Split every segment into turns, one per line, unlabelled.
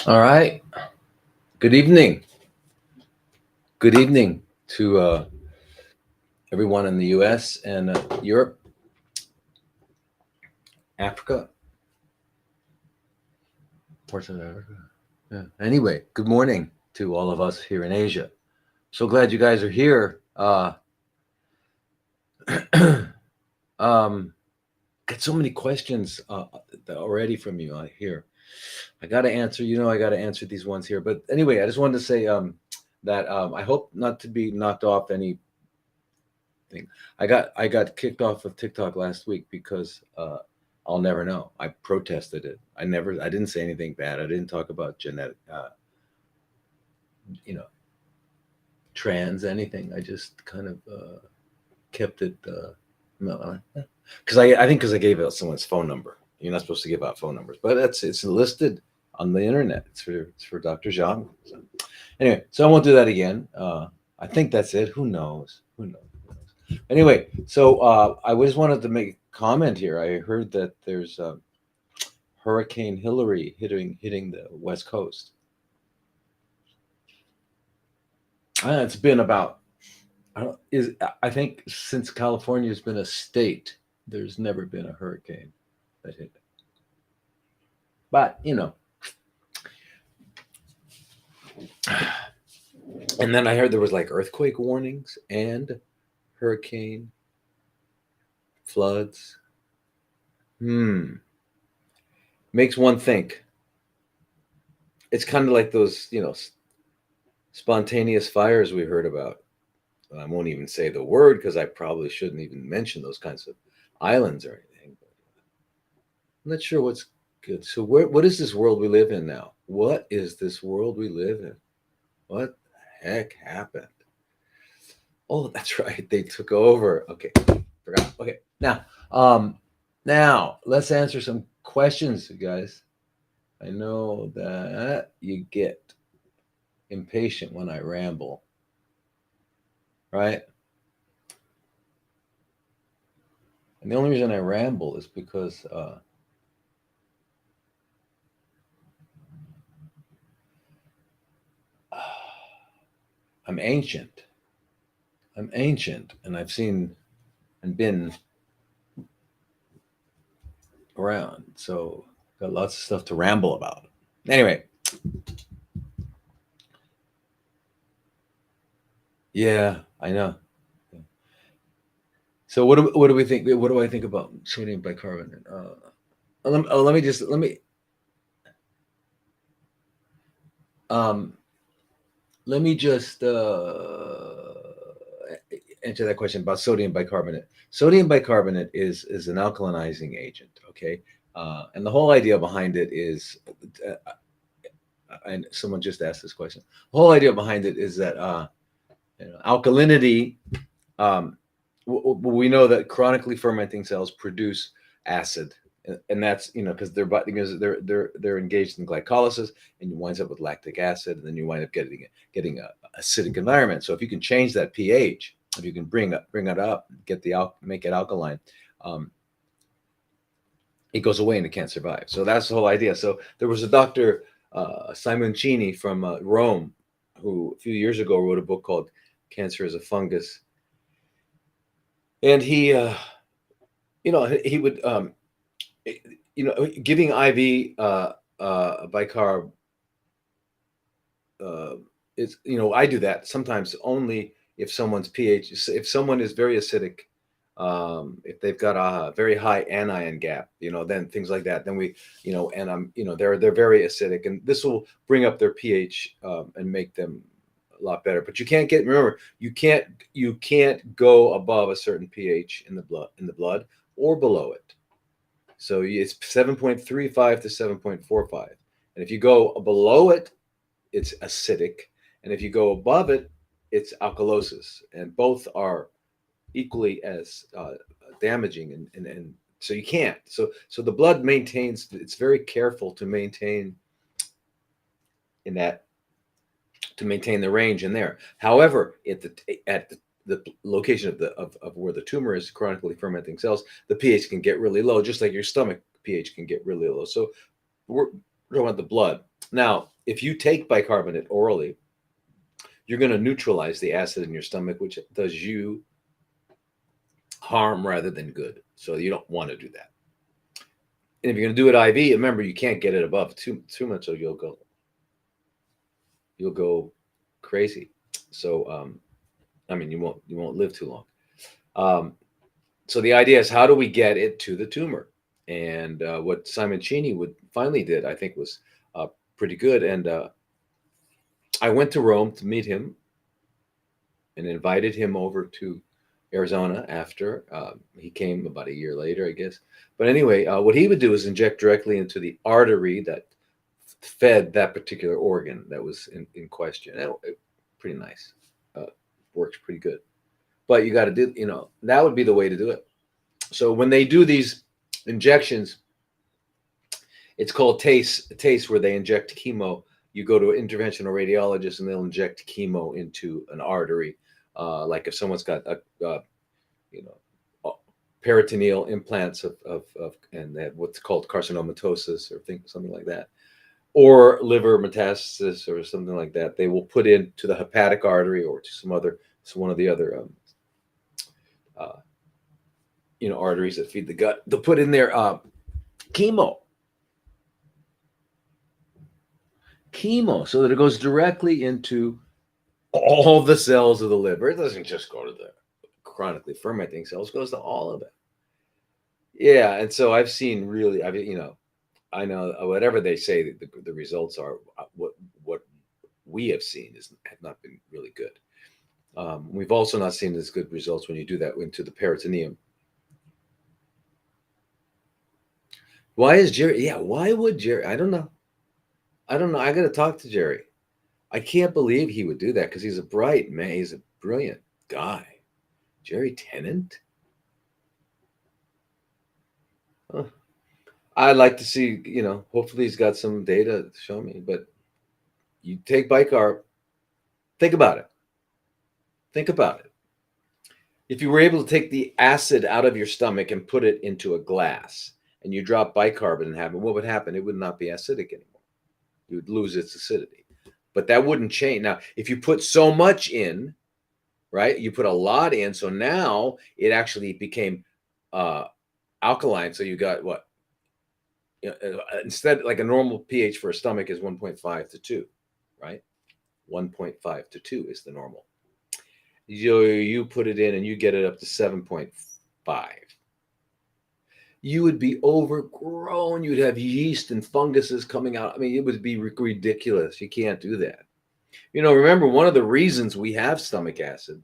All right. Good evening. Good evening to everyone in the U.S. and Europe, Africa, parts of Africa. Yeah. Anyway, good morning to all of us here in Asia. So glad you guys are here. Um, got so many questions already from you. I hear. I got to answer. I got to answer these ones here. But anyway, I just wanted to say that I hope not to be knocked off anything. I got kicked off of TikTok last week because I'll never know. I protested it. I didn't say anything bad. I didn't talk about genetic, you know, trans anything. I just kind of kept it. Because I think because I gave out someone's phone number. You're not supposed to give out phone numbers, but it's listed on the internet. It's for Dr. Zhang. So, anyway, so I won't do that again. I think that's it. Who knows? Who knows? Anyway, so I just wanted to make a comment here. I heard that there's Hurricane Hillary hitting the West Coast. It's been about I think since California's been a state, there's never been a hurricane that hit. But and then I heard there was like earthquake warnings and hurricane floods. Makes one think. It's kind of like those, spontaneous fires we heard about. I won't even say the word because I probably shouldn't even mention those kinds of islands or anything. But I'm not sure what's good. So, what is this world we live in now? What is this world we live in? What the heck happened? Oh, that's right. They took over. Okay, forgot. Okay, now let's answer some questions, you guys. I know that you get impatient when I ramble, right? And the only reason I ramble is because I'm ancient. I'm ancient, and I've seen and been around, so got lots of stuff to ramble about. Anyway, yeah, I know. So what do we think? What do I think about sodium bicarbonate? Um, let me just answer that question about sodium bicarbonate. Sodium bicarbonate is an alkalinizing agent. Okay, and the whole idea behind it is, and someone just asked this question. The whole idea behind it is that alkalinity. Um, we know that chronically fermenting cells produce acid, and that's because they're engaged in glycolysis, and you wind up with lactic acid, and then you wind up getting a acidic environment. So if you can change that pH, if you can bring it up, make it alkaline, um, it goes away and it can't survive. So that's the whole idea. So there was a doctor, Simoncini from Rome, who a few years ago wrote a book called "Cancer as a Fungus," and he would giving IV bicarb is I do that sometimes only if someone's pH, if someone is very acidic, if they've got a very high anion gap, then things like that, then we and they're very acidic, and this will bring up their pH and make them a lot better. But remember, you can't go above a certain pH in the blood or below it. So it's 7.35 to 7.45. And if you go below it, it's acidic. And if you go above it, it's alkalosis. And both are equally as damaging. And so you can't. So the blood it's very careful to maintain in that, to maintain the range in there. However, at the location of where the tumor is, chronically fermenting cells, the pH can get really low, just like your stomach pH can get really low. So we're talking about the blood. Now, if you take bicarbonate orally, you're going to neutralize the acid in your stomach, which does you harm rather than good. So you don't want to do that. And if you're going to do it IV, remember you can't get it above too much, so you'll go crazy. So I mean, you won't live too long. Um, so the idea is, how do we get it to the tumor? And what Simoncini would finally did, I think, was pretty good. And I went to Rome to meet him and invited him over to Arizona after he came about a year later, I guess. But anyway, what he would do is inject directly into the artery that fed that particular organ that was in question. Pretty nice. Works pretty good. But you got to do, that would be the way to do it. So when they do these injections, it's called TACE, where they inject chemo. You go to an interventional radiologist and they'll inject chemo into an artery. Like if someone's got peritoneal implants and they have what's called carcinomatosis or something like that, or liver metastasis or something like that, they will put into the hepatic artery or to one of the other arteries that feed the gut. They'll put in there chemo, so that it goes directly into all the cells of the liver. It doesn't just go to the chronically fermenting cells; it goes to all of it. Yeah, and so I've seen really, I know whatever they say the results are, what we have seen have not been really good. We've also not seen as good results when you do that into the peritoneum. Why is Jerry? Yeah, why would Jerry? I don't know. I got to talk to Jerry. I can't believe he would do that because he's a bright man. He's a brilliant guy. Jerry Tennant? Huh. I'd like to see, hopefully he's got some data to show me. But you take bicarb, think about it. Think about it. If you were able to take the acid out of your stomach and put it into a glass, and you drop bicarbonate and have it, what would happen? It would not be acidic anymore. You would lose its acidity. But that wouldn't change. Now, if you put so much in, right, you put a lot in, so now it actually became alkaline. So you got what? Instead, like a normal pH for a stomach is 1.5 to 2, right? 1.5 to 2 is the normal. You put it in and you get it up to 7.5. You would be overgrown. You'd have yeast and funguses coming out. I mean, it would be ridiculous. You can't do that. Remember, one of the reasons we have stomach acid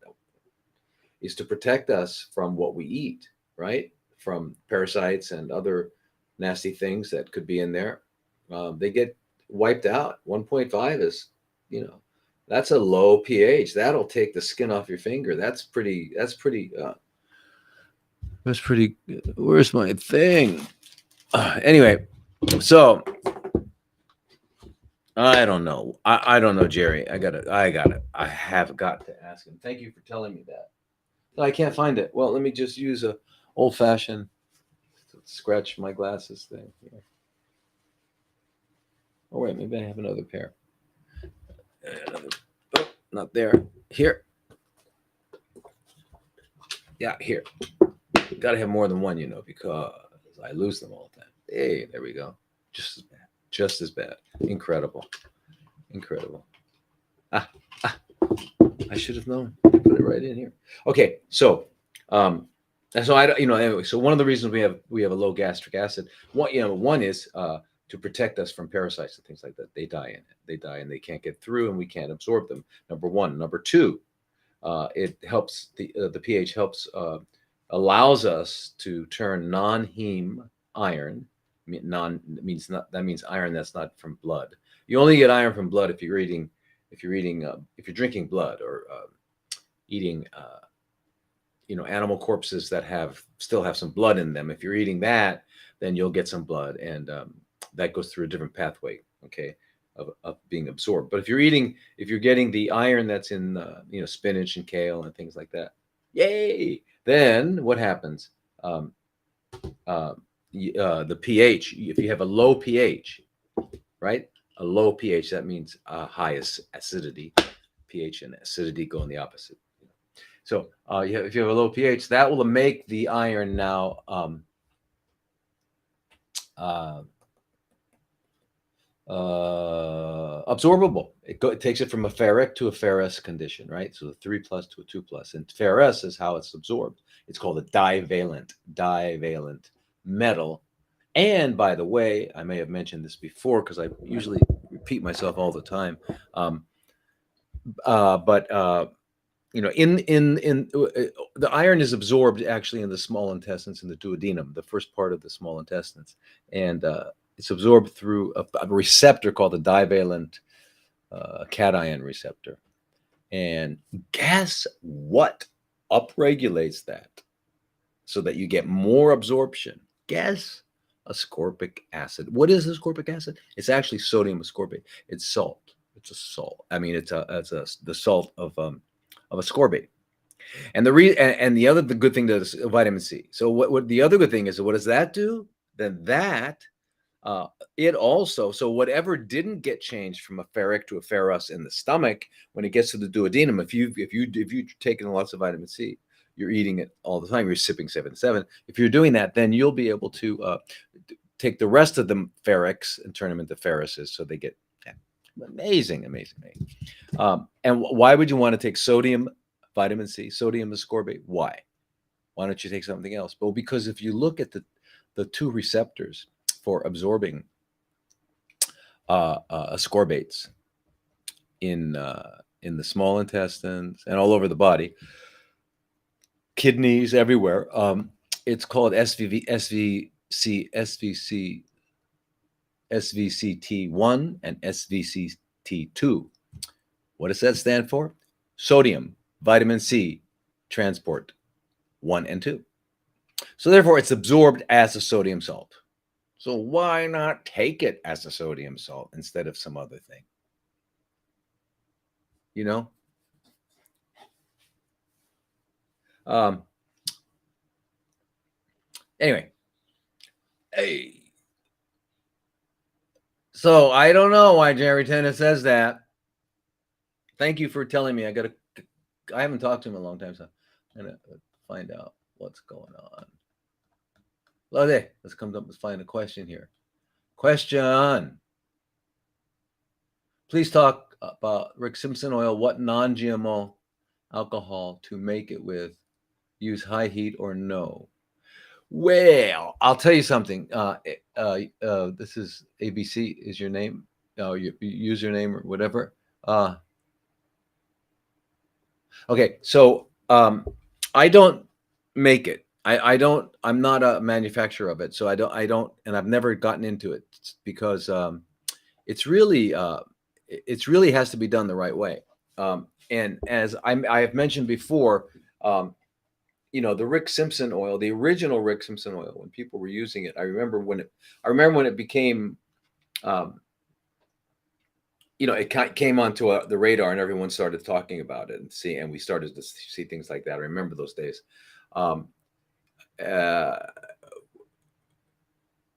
is to protect us from what we eat, right? From parasites and other nasty things that could be in there. They get wiped out. 1.5 is, that's a low pH. That'll take the skin off your finger. That's pretty. Where's my thing? Anyway, so I don't know. I don't know, Jerry. I have got to ask him. Thank you for telling me that. I can't find it. Well, let me just use a old-fashioned scratch my glasses thing here. Oh wait, maybe I have another pair. Oh, not there. Here. Yeah, here. Got to have more than one, because I lose them all the time. Hey, there we go. Just as bad. Just as bad. Incredible. I should have known. I put it right in here. Okay, so anyway. So one of the reasons we have a low gastric acid, one is to protect us from parasites and things like that. They die in it. They die and they can't get through, and we can't absorb them. Number one. Number two, it helps the pH helps allows us to turn non-heme iron. That means iron that's not from blood. You only get iron from blood if you're drinking blood or eating animal corpses that still have some blood in them. If you're eating that, then you'll get some blood, and that goes through a different pathway, okay, of being absorbed. But if you're getting the iron that's in spinach and kale and things like that, yay! Then what happens? The pH. If you have a low pH, right? A low pH, that means high acidity. pH and acidity go in the opposite. So if you have a low pH, that will make the iron now uh, absorbable. It takes it from a ferric to a ferrous condition, right? So the 3+ to a 2+. And ferrous is how it's absorbed. It's called a divalent metal. And by the way, I may have mentioned this before because I usually repeat myself all the time. But the iron is absorbed actually in the small intestines and the duodenum, the first part of the small intestines, and it's absorbed through a receptor called the divalent cation receptor. And guess what upregulates that so that you get more absorption? Guess. Ascorbic acid. What is ascorbic acid? It's actually sodium ascorbate. It's salt. It's a salt. I mean, it's the salt of ascorbate. And the good thing is vitamin C. So what the other good thing is, what does that do? Then that it also, so whatever didn't get changed from a ferric to a ferrous in the stomach, when it gets to the duodenum, if you've taken lots of vitamin C, you're eating it all the time, you're sipping 7-7. If you're doing that, then you'll be able to take the rest of the ferrics and turn them into ferruses, so they get amazing. And why would you want to take sodium, vitamin C, sodium ascorbate? Why don't you take something else? Well, because if you look at the two receptors for absorbing ascorbates in the small intestines and all over the body, kidneys, everywhere, it's called SVCT1 and SVCT2. What does that stand for? Sodium, vitamin C, transport 1 and 2. So therefore, it's absorbed as a sodium salt. So why not take it as a sodium salt instead of some other thing? Anyway, hey. So I don't know why Jerry Tennant says that. Thank you for telling me. I haven't talked to him in a long time, so I'm gonna find out what's going on. Lodi, let's come up with find a question here. Question. Please talk about Rick Simpson oil. What non-GMO alcohol to make it with? Use high heat or no? Well, I'll tell you something. This is ABC. Is your name? Your username or whatever. Okay, so I don't make it. I'm not a manufacturer of it, so I don't, and I've never gotten into it because it's really has to be done the right way. And as I have mentioned before, the Rick Simpson oil, the original Rick Simpson oil, when people were using it, I remember when it became, it came onto the radar and everyone started talking about it and we started to see things like that. I remember those days.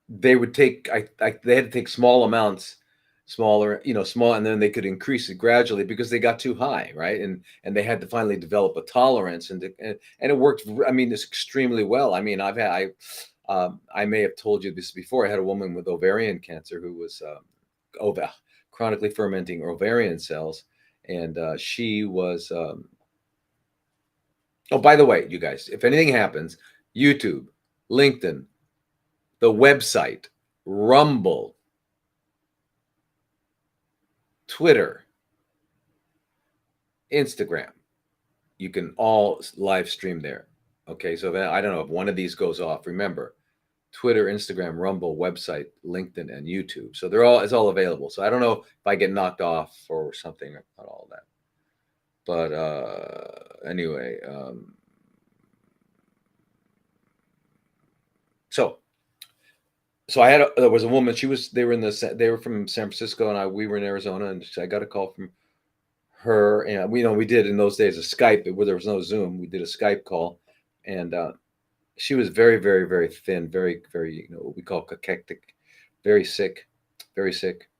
They would take, they had to take small amounts, small, and then they could increase it gradually because they got too high, right? And they had to finally develop a tolerance, and it worked. I mean, it's extremely well. I mean, I may have told you this before. I had a woman with ovarian cancer who was chronically fermenting ovarian cells, and she was. Oh, by the way, you guys, if anything happens, YouTube, LinkedIn, the website, Rumble, Twitter, Instagram, you can all live stream there. Okay, so I don't know if one of these goes off. Remember, Twitter, Instagram, Rumble, website, LinkedIn, and YouTube. So it's all available. So I don't know if I get knocked off or something about all that. But anyway, so there was a woman. They were from San Francisco, and we were in Arizona, and I got a call from her, and we did in those days a Skype where there was no Zoom. We did a Skype call, and she was very, very, very thin, very, very, what we call cachectic, very sick, very sick.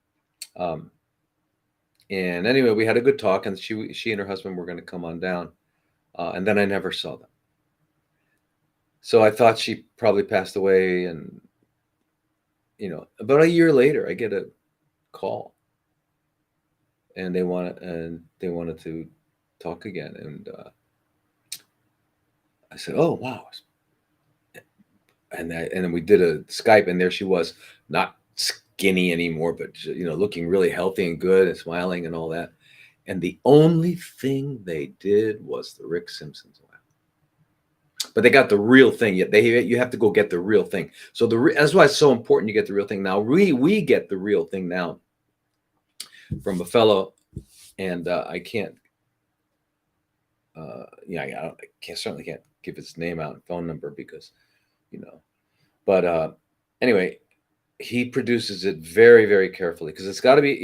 Um, and anyway, we had a good talk, and she and her husband were going to come on down, and then I never saw them. So I thought she probably passed away, and about a year later, I get a call, and they wanted to talk again, and I said, "Oh wow," and then we did a Skype, and there she was, not skinny anymore, but looking really healthy and good and smiling and all that. And the only thing they did was the Rick Simpson's oil. But they got the real thing. You have to go get the real thing. So that's why it's so important you get the real thing. Now we get the real thing now from a fellow, and I can't. I certainly can't give his name out and phone number because, But anyway, he produces it very, very carefully because it's got to be,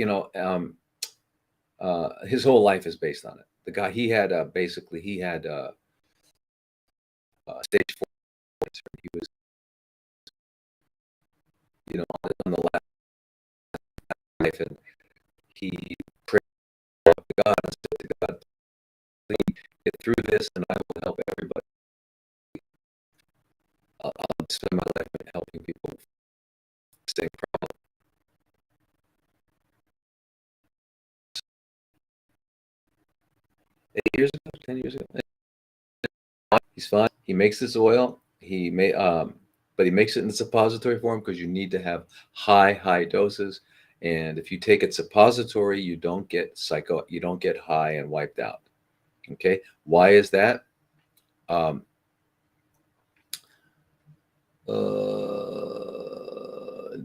his whole life is based on it. The guy he had basically he had stage 4 cancer. He was, on the last life, and he prayed to God and said to God, "Please get through this, and I will help everybody. I'll spend my life helping people stay from 8 years ago, 10 years ago." He's fine. He makes this oil. But he makes it in suppository form because you need to have high doses. And if you take it suppository, you don't get high and wiped out. Okay, why is that?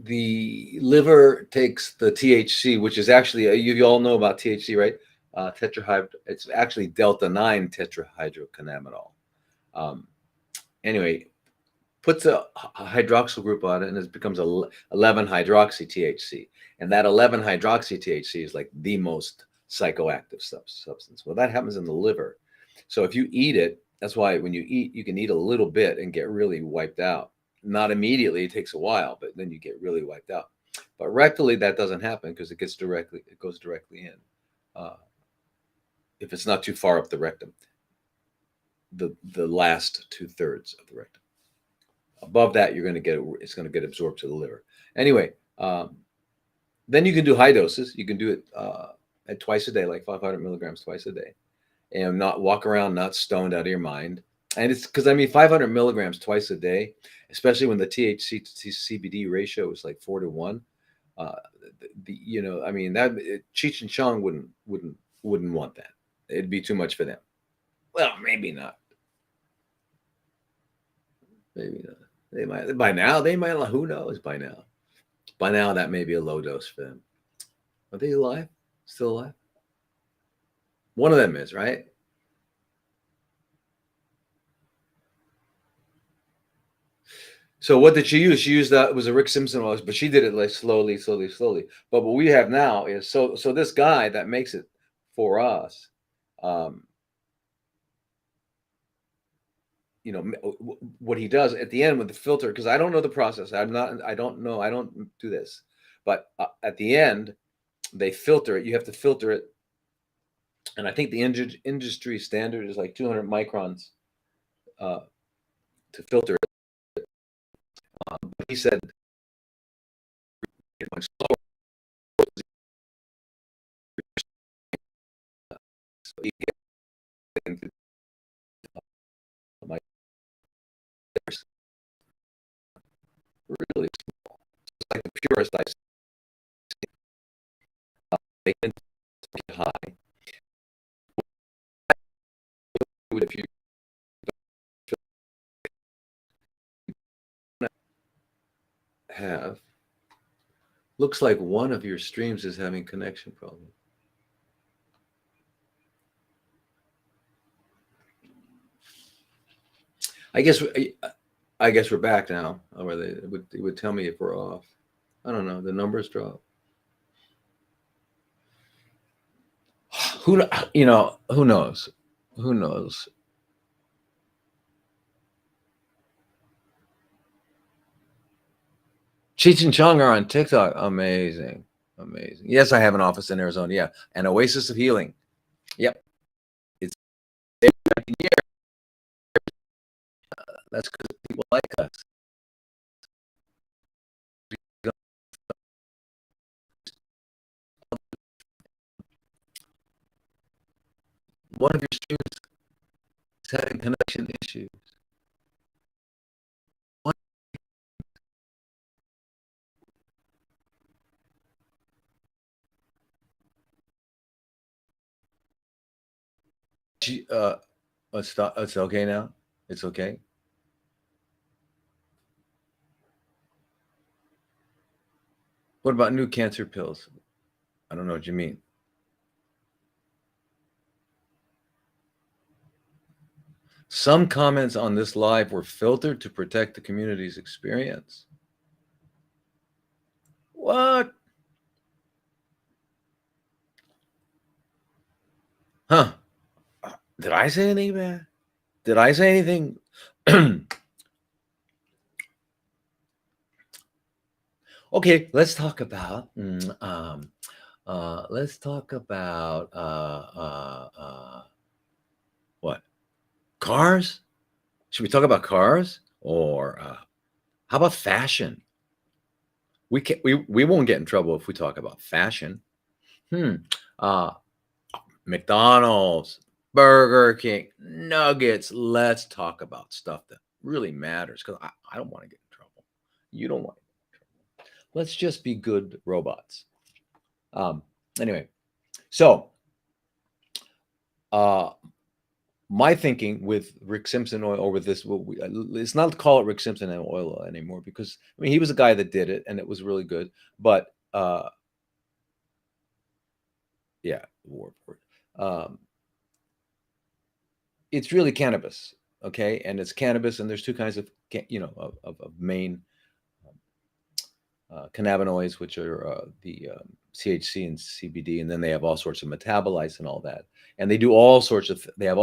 The liver takes the THC, which is actually you all know about THC, right? It's actually delta 9 tetrahydrocannabinol. Anyway, puts a hydroxyl group on it, and it becomes 11 hydroxy THC. And that 11 hydroxy THC is like the most psychoactive substance. Well, that happens in the liver. So if you eat it, that's why when you eat, you can eat a little bit and get really wiped out. Not immediately, it takes a while, but then you get really wiped out. But rectally, that doesn't happen because it goes directly in. If it's not too far up the rectum, the last 2/3 of the rectum. Above that, it's going to get absorbed to the liver. Anyway, then you can do high doses. You can do it at twice a day, like 500 milligrams twice a day, and not walk around not stoned out of your mind. And it's because 500 milligrams twice a day, especially when the THC to CBD ratio is like 4-1. That Cheech and Chong wouldn't want that. It'd be too much for them. Well, maybe not. Maybe not. They might by now. Who knows? By now, that may be a low dose for them. Are they alive? Still alive? One of them is, right? So what did she use? She used it was a Rick Simpson oil, but she did it like slowly. But what we have now is so this guy that makes it for us, what he does at the end with the filter, because I don't know the process. I don't know. I don't do this, but at the end, they filter it. You have to filter it, and I think the industry standard is like 200 microns to filter it. But he said much slower. So you get into my really small. It's like the purest I see. They can get high. If you have, looks like one of your streams is having connection problem. I guess we're back now. Or it would tell me if we're off. I don't know. The numbers drop. Who knows? Who knows? Cheech and Chong are on TikTok. Amazing. Amazing. Yes, I have an office in Arizona. Yeah, an oasis of healing. Yep, it's 19 years. That's because people like us. One of your students is having connection issues. One, she, it's okay now. It's okay. What about new cancer pills? I don't know what you mean. Some comments on this live were filtered to protect the community's experience. What? Huh? Did I say anything bad? Did I say anything? Okay, let's talk about. Let's talk about what? Cars? Should we talk about cars, or how about fashion? We won't get in trouble if we talk about fashion. Uh, McDonald's, Burger King, Nuggets. Let's talk about stuff that really matters, because I don't want to get in trouble. You don't want to get in trouble. Let's just be good robots. Anyway, so my thinking with Rick Simpson Oil, or with this, it's not call it Rick Simpson Oil anymore, because I mean he was a guy that did it and it was really good. But yeah, it's really cannabis, okay? And it's cannabis, and there's two kinds of main cannabinoids, which are the CHC and CBD, and then they have all sorts of metabolites and all that. And they do all sorts of. They have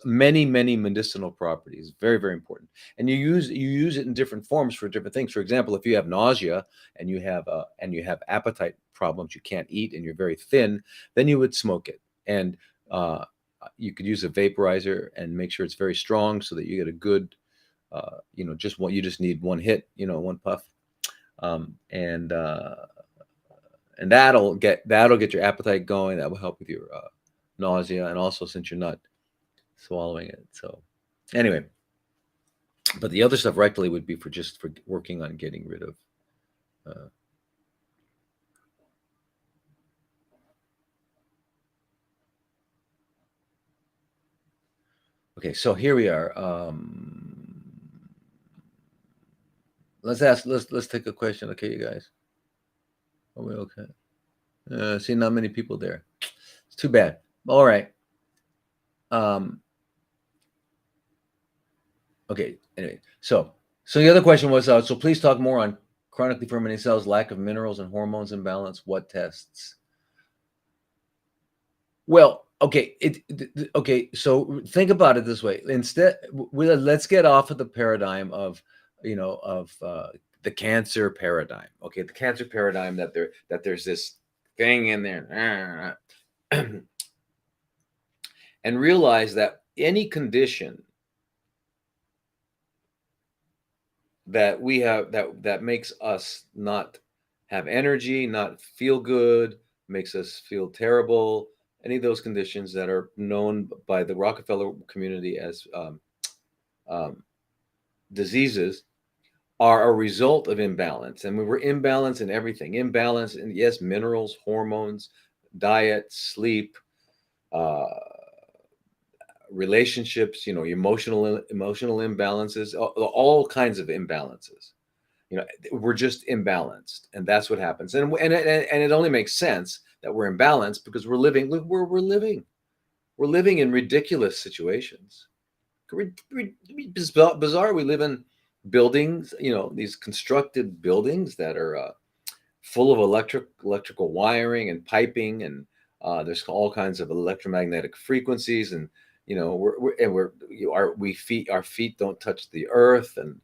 many medicinal properties. Very, very important. And you use it in different forms for different things. For example, if you have nausea and you have appetite problems, you can't eat, and you're very thin, then you would smoke it. And you could use a vaporizer and make sure it's very strong, so that you get a good, you just need one hit, one puff. And that'll get your appetite going. That will help with your nausea, and also since you're not swallowing it. So anyway, but the other stuff rectally would be for working on getting rid of okay, so here we are. Let's take a question. Okay, you guys, are we okay? See, not many people there. It's too bad. All right. Okay. Anyway, so the other question was, so please talk more on chronically fermenting cells, lack of minerals and hormones imbalance. What tests? Well, okay. Okay. So think about it this way. Instead, let's get off of the paradigm of, the cancer paradigm. Okay, the cancer paradigm that there's this thing in there, and realize that any condition that we have that makes us not have energy, not feel good, makes us feel terrible, any of those conditions that are known by the Rockefeller community as diseases, are a result of imbalance. And we were imbalanced in everything. Imbalance in, yes, minerals, hormones, diet, sleep, relationships, emotional imbalances, all kinds of imbalances. We're just imbalanced, and that's what happens. And it only makes sense that we're imbalanced because we're living in ridiculous situations. Bizarre. We live in buildings, these constructed buildings that are full of electrical wiring and piping, and there's all kinds of electromagnetic frequencies, and our feet don't touch the earth, and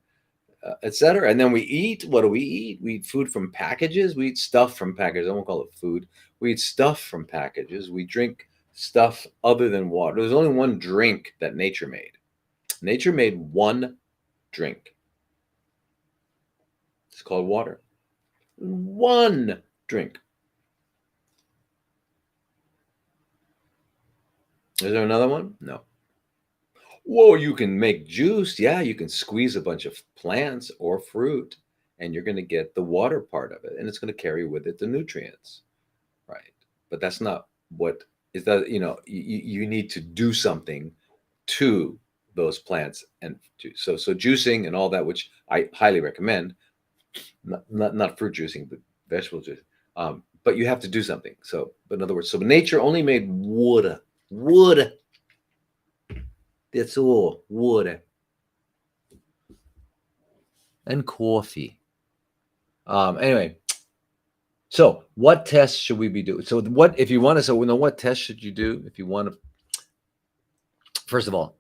etc. And then we eat. What do we eat? We eat food from packages. We eat stuff from packages. I won't call it food. We eat stuff from packages. We drink stuff other than water. There's only one drink that nature made. Nature made one drink. It's called water. One drink. Is there another one? No. Whoa, you can make juice. Yeah, you can squeeze a bunch of plants or fruit, and you're going to get the water part of it, and it's going to carry with it the nutrients, right? But that's not what is that. You need to do something to those plants and so juicing and all that, which I highly recommend. Not fruit juicing, but vegetable juice. But you have to do something. So, but in other words, so nature only made water. Water. That's all. Water. And coffee. Anyway, so what tests should we be doing? So what if you want to? So what tests should you do if you want to? First of all,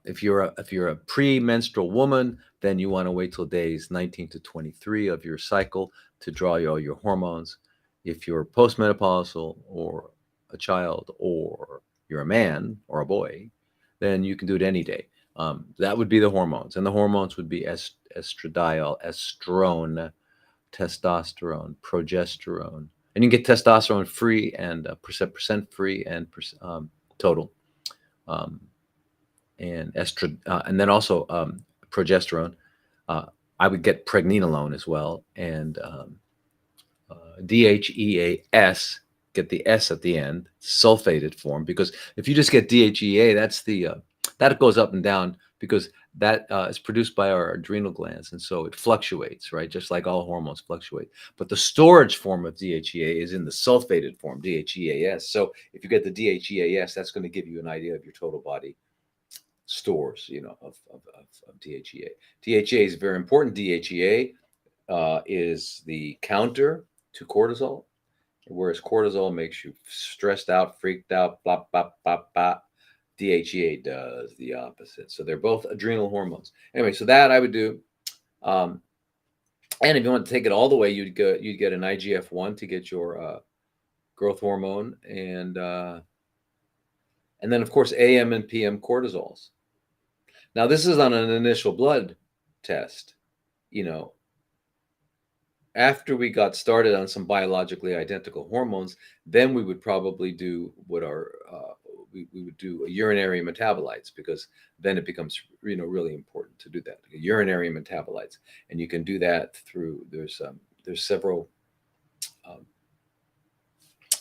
if you're a premenstrual woman, then you want to wait till days 19 to 23 of your cycle to draw all your hormones. If you're postmenopausal or a child, or you're a man or a boy, then you can do it any day. That would be the hormones, and the hormones would be estradiol, estrone, testosterone, progesterone, and you can get testosterone free and percent free and total. And and then also progesterone. I would get pregnenolone as well, and DHEAS. Get the S at the end, sulfated form, because if you just get DHEA, that's that goes up and down because that is produced by our adrenal glands, and so it fluctuates, right? Just like all hormones fluctuate. But the storage form of DHEA is in the sulfated form, DHEAS. So if you get the DHEAS, that's going to give you an idea of your total body stores, of DHEA. DHEA is very important. DHEA is the counter to cortisol. Whereas cortisol makes you stressed out, freaked out, blah, blah, blah, blah. DHEA does the opposite. So they're both adrenal hormones. Anyway, so that I would do. And if you want to take it all the way, you'd get an IGF-1 to get your growth hormone, and then of course AM and PM cortisols. Now this is on an initial blood test. After we got started on some biologically identical hormones, then we would probably do what we would do urinary metabolites, because then it becomes really important to do that, urinary metabolites, and you can do that through there's several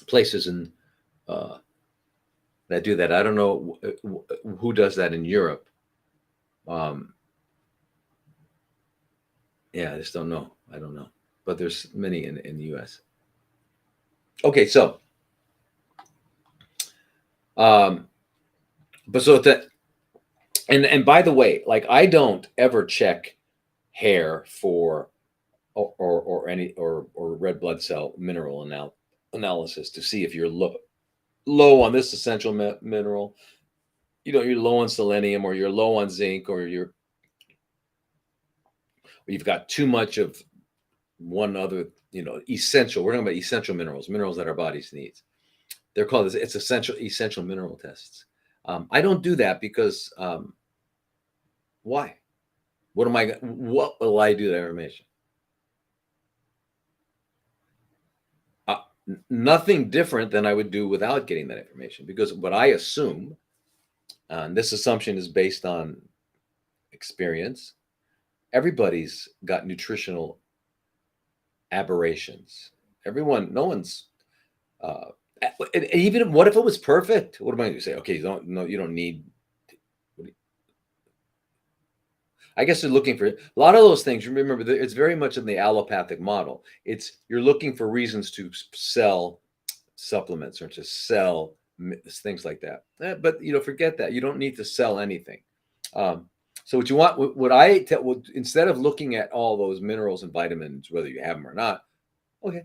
places in that do that. I don't know who does that in Europe. Yeah, I just don't know. I don't know. But there's many in the U.S. Okay, so, but so that, and by the way, like I don't ever check hair for or red blood cell mineral analysis to see if you're low on this essential mineral, you're low on selenium, or you're low on zinc, or you've got too much of one other, essential. We're talking about essential minerals that our bodies needs. They're called, it's essential mineral tests. I don't do that because why? What will I do with that information? Nothing different than I would do without getting that information, because what I assume, and this assumption is based on experience, everybody's got nutritional aberrations. No one's even what if it was perfect? What am I going to say? Okay, you don't need. I guess they're looking for a lot of those things. Remember, it's very much in the allopathic model. You're looking for reasons to sell supplements or to sell things like that. But forget that. You don't need to sell anything. So what you want, instead of looking at all those minerals and vitamins, whether you have them or not, okay,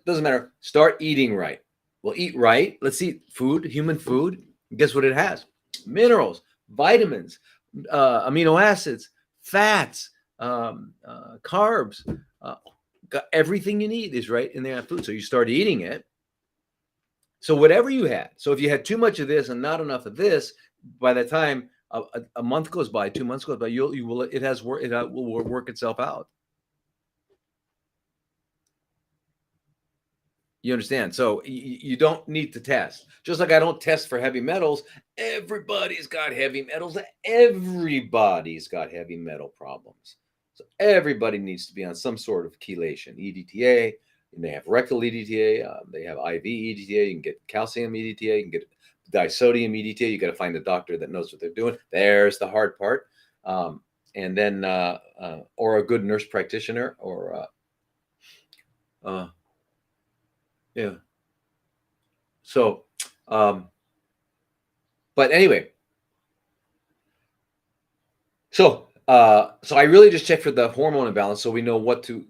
doesn't matter. Start eating right. Well, eat right. Let's eat food, human food. Guess what it has? Minerals, vitamins, amino acids, fats, carbs. Uh, Everything you need is right in that food. So you start eating it. So whatever you had. So if you had too much of this and not enough of this, by the time a month goes by, 2 months goes by, you will it has work. It will work itself out. You understand? So you don't need to test. Just like I don't test for heavy metals. Everybody's got heavy metals. Everybody's got heavy metal problems. So everybody needs to be on some sort of chelation, EDTA. And they have rectal EDTA. They have IV EDTA. You can get calcium EDTA. You can get disodium EDTA. You got to find a doctor that knows what they're doing. There's the hard part. And then, or a good nurse practitioner, or yeah. So, but anyway, so I really just check for the hormone imbalance, so we know what to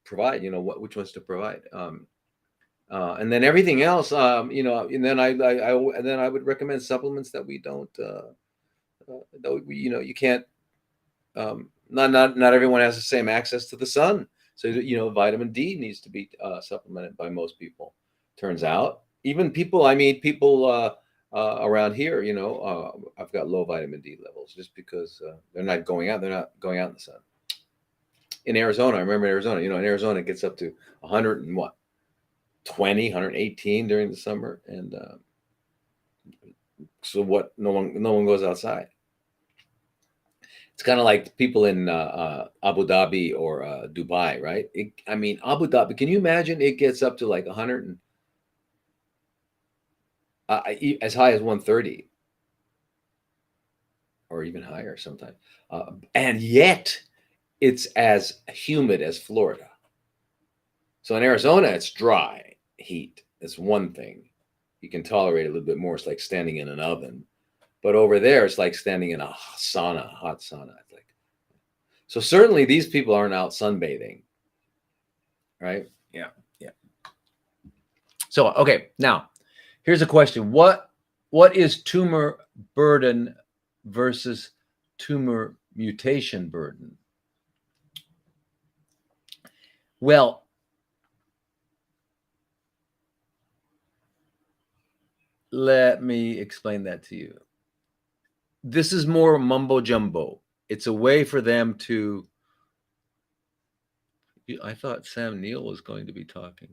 provide. You know which ones to provide. And then everything else, and then I would recommend supplements that we don't, that we, you can't. Not everyone has the same access to the sun, so vitamin D needs to be supplemented by most people. Turns out, even people I meet, people around here, I've got low vitamin D levels just because they're not going out. They're not going out in the sun. In Arizona, I remember in Arizona. In Arizona, it gets up to 100 and what, 20, 118 during the summer, and so what? No one goes outside. It's kind of like people in Abu Dhabi or Dubai, right? Abu Dhabi. Can you imagine? It gets up to like 100 and as high as 130, or even higher sometimes. And yet, it's as humid as Florida. So in Arizona, it's dry heat. It's one thing. You can tolerate a little bit more. It's like standing in an oven. But over there, it's like standing in a sauna, hot sauna. So certainly these people aren't out sunbathing, right? Yeah, yeah. So okay, now here's a question: What is tumor burden versus tumor mutation burden? Well, let me explain that to you. This is more mumbo jumbo. It's a way for them to. I thought Sam Neill was going to be talking.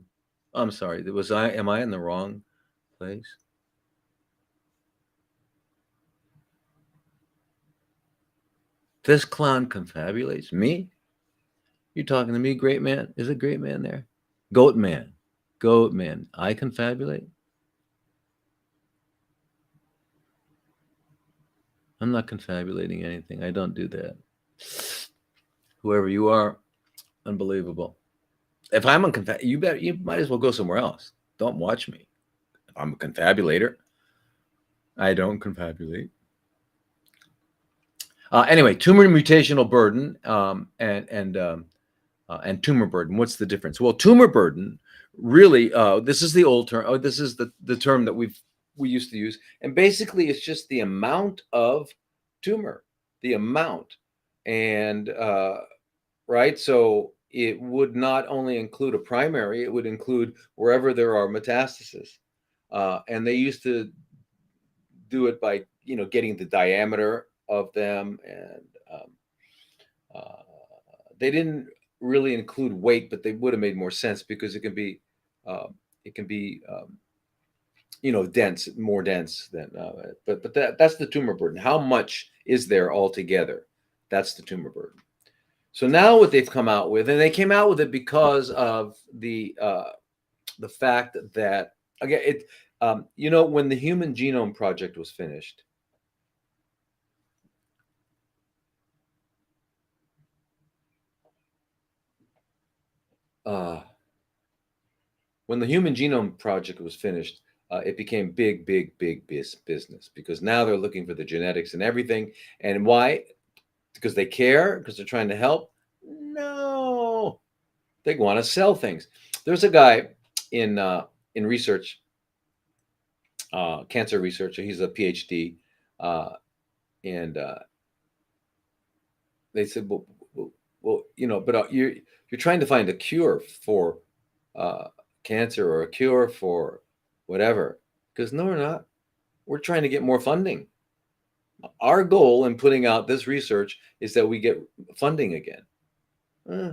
I'm sorry. Am I in the wrong place? This clown confabulates me? You talking to me, great man? Is it great man there? Goat man. Goat man. I confabulate? I'm not confabulating anything. I don't do that. Whoever you are, unbelievable. If I'm a you might as well go somewhere else. Don't watch me. If I'm a confabulator, I don't confabulate. Anyway, tumor mutational burden and tumor burden. What's the difference? Well, tumor burden really, this is the old term. Oh, this is the term that we used to use, and basically it's just the amount of tumor, the amount, and right. So it would not only include a primary; it would include wherever there are metastases, and they used to do it by getting the diameter of them, and uh, they didn't really include weight, but they would have made more sense because it can be uh, it can be dense, more dense than but that's the tumor burden. How much is there altogether? That's the tumor burden. So now what they've come out with, and they came out with it because of the fact that, again, when the Human Genome Project was finished, when the Human Genome Project was finished, it became big business, because now they're looking for the genetics and everything. And why? Because they care, because they're trying to help? No, they want to sell things. There's a guy in research, cancer researcher. He's a PhD, and they said, well, but you're trying to find a cure for uh, cancer or a cure for whatever. Because no, we're not. We're trying to get more funding. Our goal in putting out this research is that we get funding again. Uh,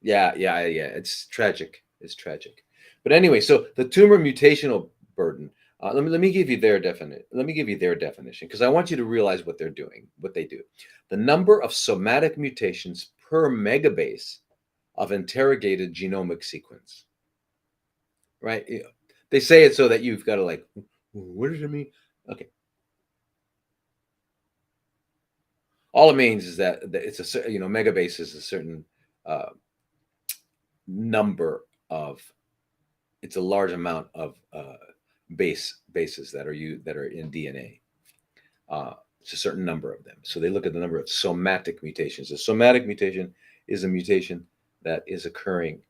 yeah. It's tragic. It's tragic. But anyway, so the tumor mutational burden. Let me give you their definition. Let me give you their definition because I want you to realize what they're doing, what they do. The number of somatic mutations per megabase of interrogated genomic sequence. Right? They say it so that you've got to like, what does it mean? Okay. All it means is that it's a megabase is a certain uh, number of, it's a large amount of bases that are in DNA. It's a certain number of them. So they look at the number of somatic mutations. A somatic mutation is a mutation that is occurring,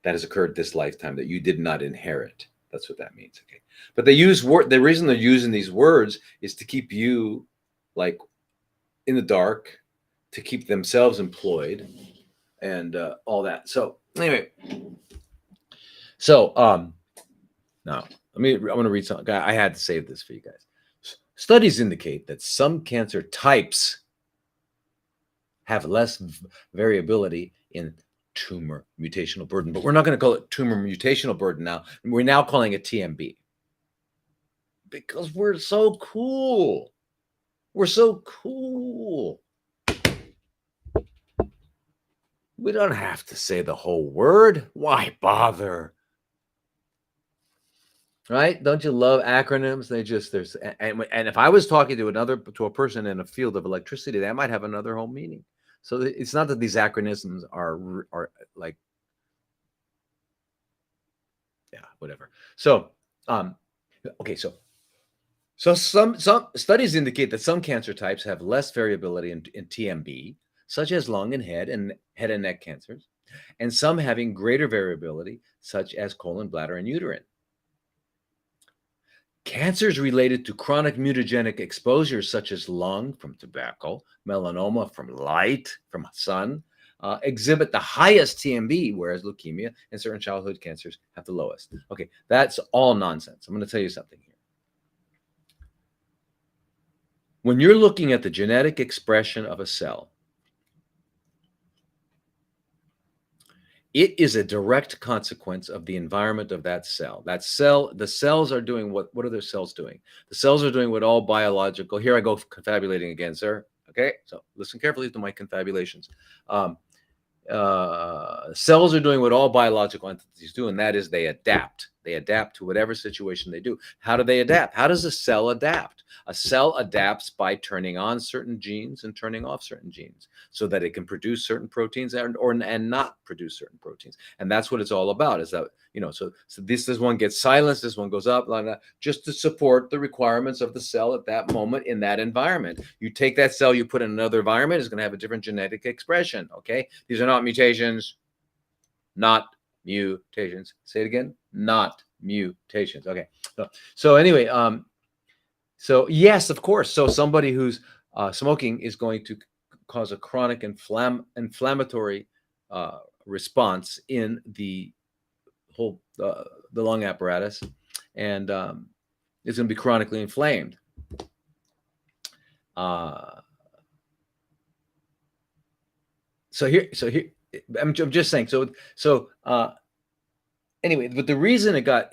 that has occurred this lifetime that you did not inherit. That's what that means. Okay. But they use the reason they're using these words is to keep you like in the dark, to keep themselves employed and all that. So anyway, so now I'm going to read something. I had to save this for you guys. Studies indicate that some cancer types have less variability in tumor mutational burden, but we're not going to call it tumor mutational burden now. We're now calling it TMB because we're so cool. We're so cool. We don't have to say the whole word. Why bother? Right? Don't you love acronyms? And if I was talking to a person in a field of electricity, that might have another whole meaning. So it's not that these acronyms are like, yeah, whatever. So, okay, so some studies indicate that some cancer types have less variability in TMB, such as lung and head and neck cancers, and some having greater variability, such as colon, bladder, and uterine. Cancers related to chronic mutagenic exposures, such as lung from tobacco, melanoma from light, from sun, exhibit the highest TMB, whereas leukemia and certain childhood cancers have the lowest. Okay, that's all nonsense. I'm going to tell you something here. When you're looking at the genetic expression of a cell, it is a direct consequence of the environment of that cell. That cell, the cells are doing what are their cells doing? The cells are doing what all biological, here I go confabulating again, sir. Okay, so listen carefully to my confabulations. Cells are doing what all biological entities do, and that is they adapt. They adapt to whatever situation they do. How do they adapt? How does a cell adapt? A cell adapts by turning on certain genes and turning off certain genes so that it can produce certain proteins and not produce certain proteins. And that's what it's all about, is that, so this one gets silenced, this one goes up, just to support the requirements of the cell at that moment in that environment. You take that cell, you put in another environment, it's going to have a different genetic expression. Okay. These are not mutations, not mutations. Say it again, not mutations. Okay. So anyway, so yes, of course. So somebody who's smoking is going to cause a chronic inflammatory response in the whole the lung apparatus, and it's going to be chronically inflamed. So here, I'm just saying. So anyway, but the reason it got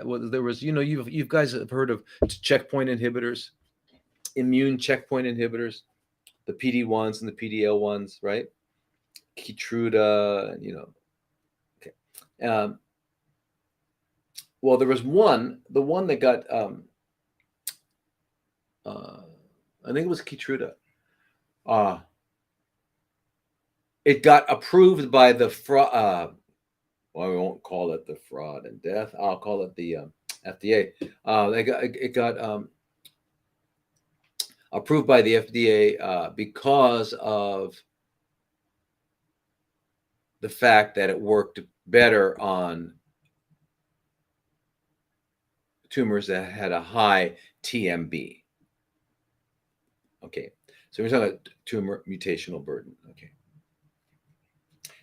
well, there was, you guys have heard of checkpoint inhibitors, immune checkpoint inhibitors, the PD-1s and the PD-L1s, right? Keytruda, okay. Well, there was the one that got, I think it was Keytruda. It got approved by the well, we won't call it the fraud and death. I'll call it the FDA. It got approved by the FDA because of the fact that it worked better on tumors that had a high TMB. Okay, So we're talking about tumor mutational burden. Okay.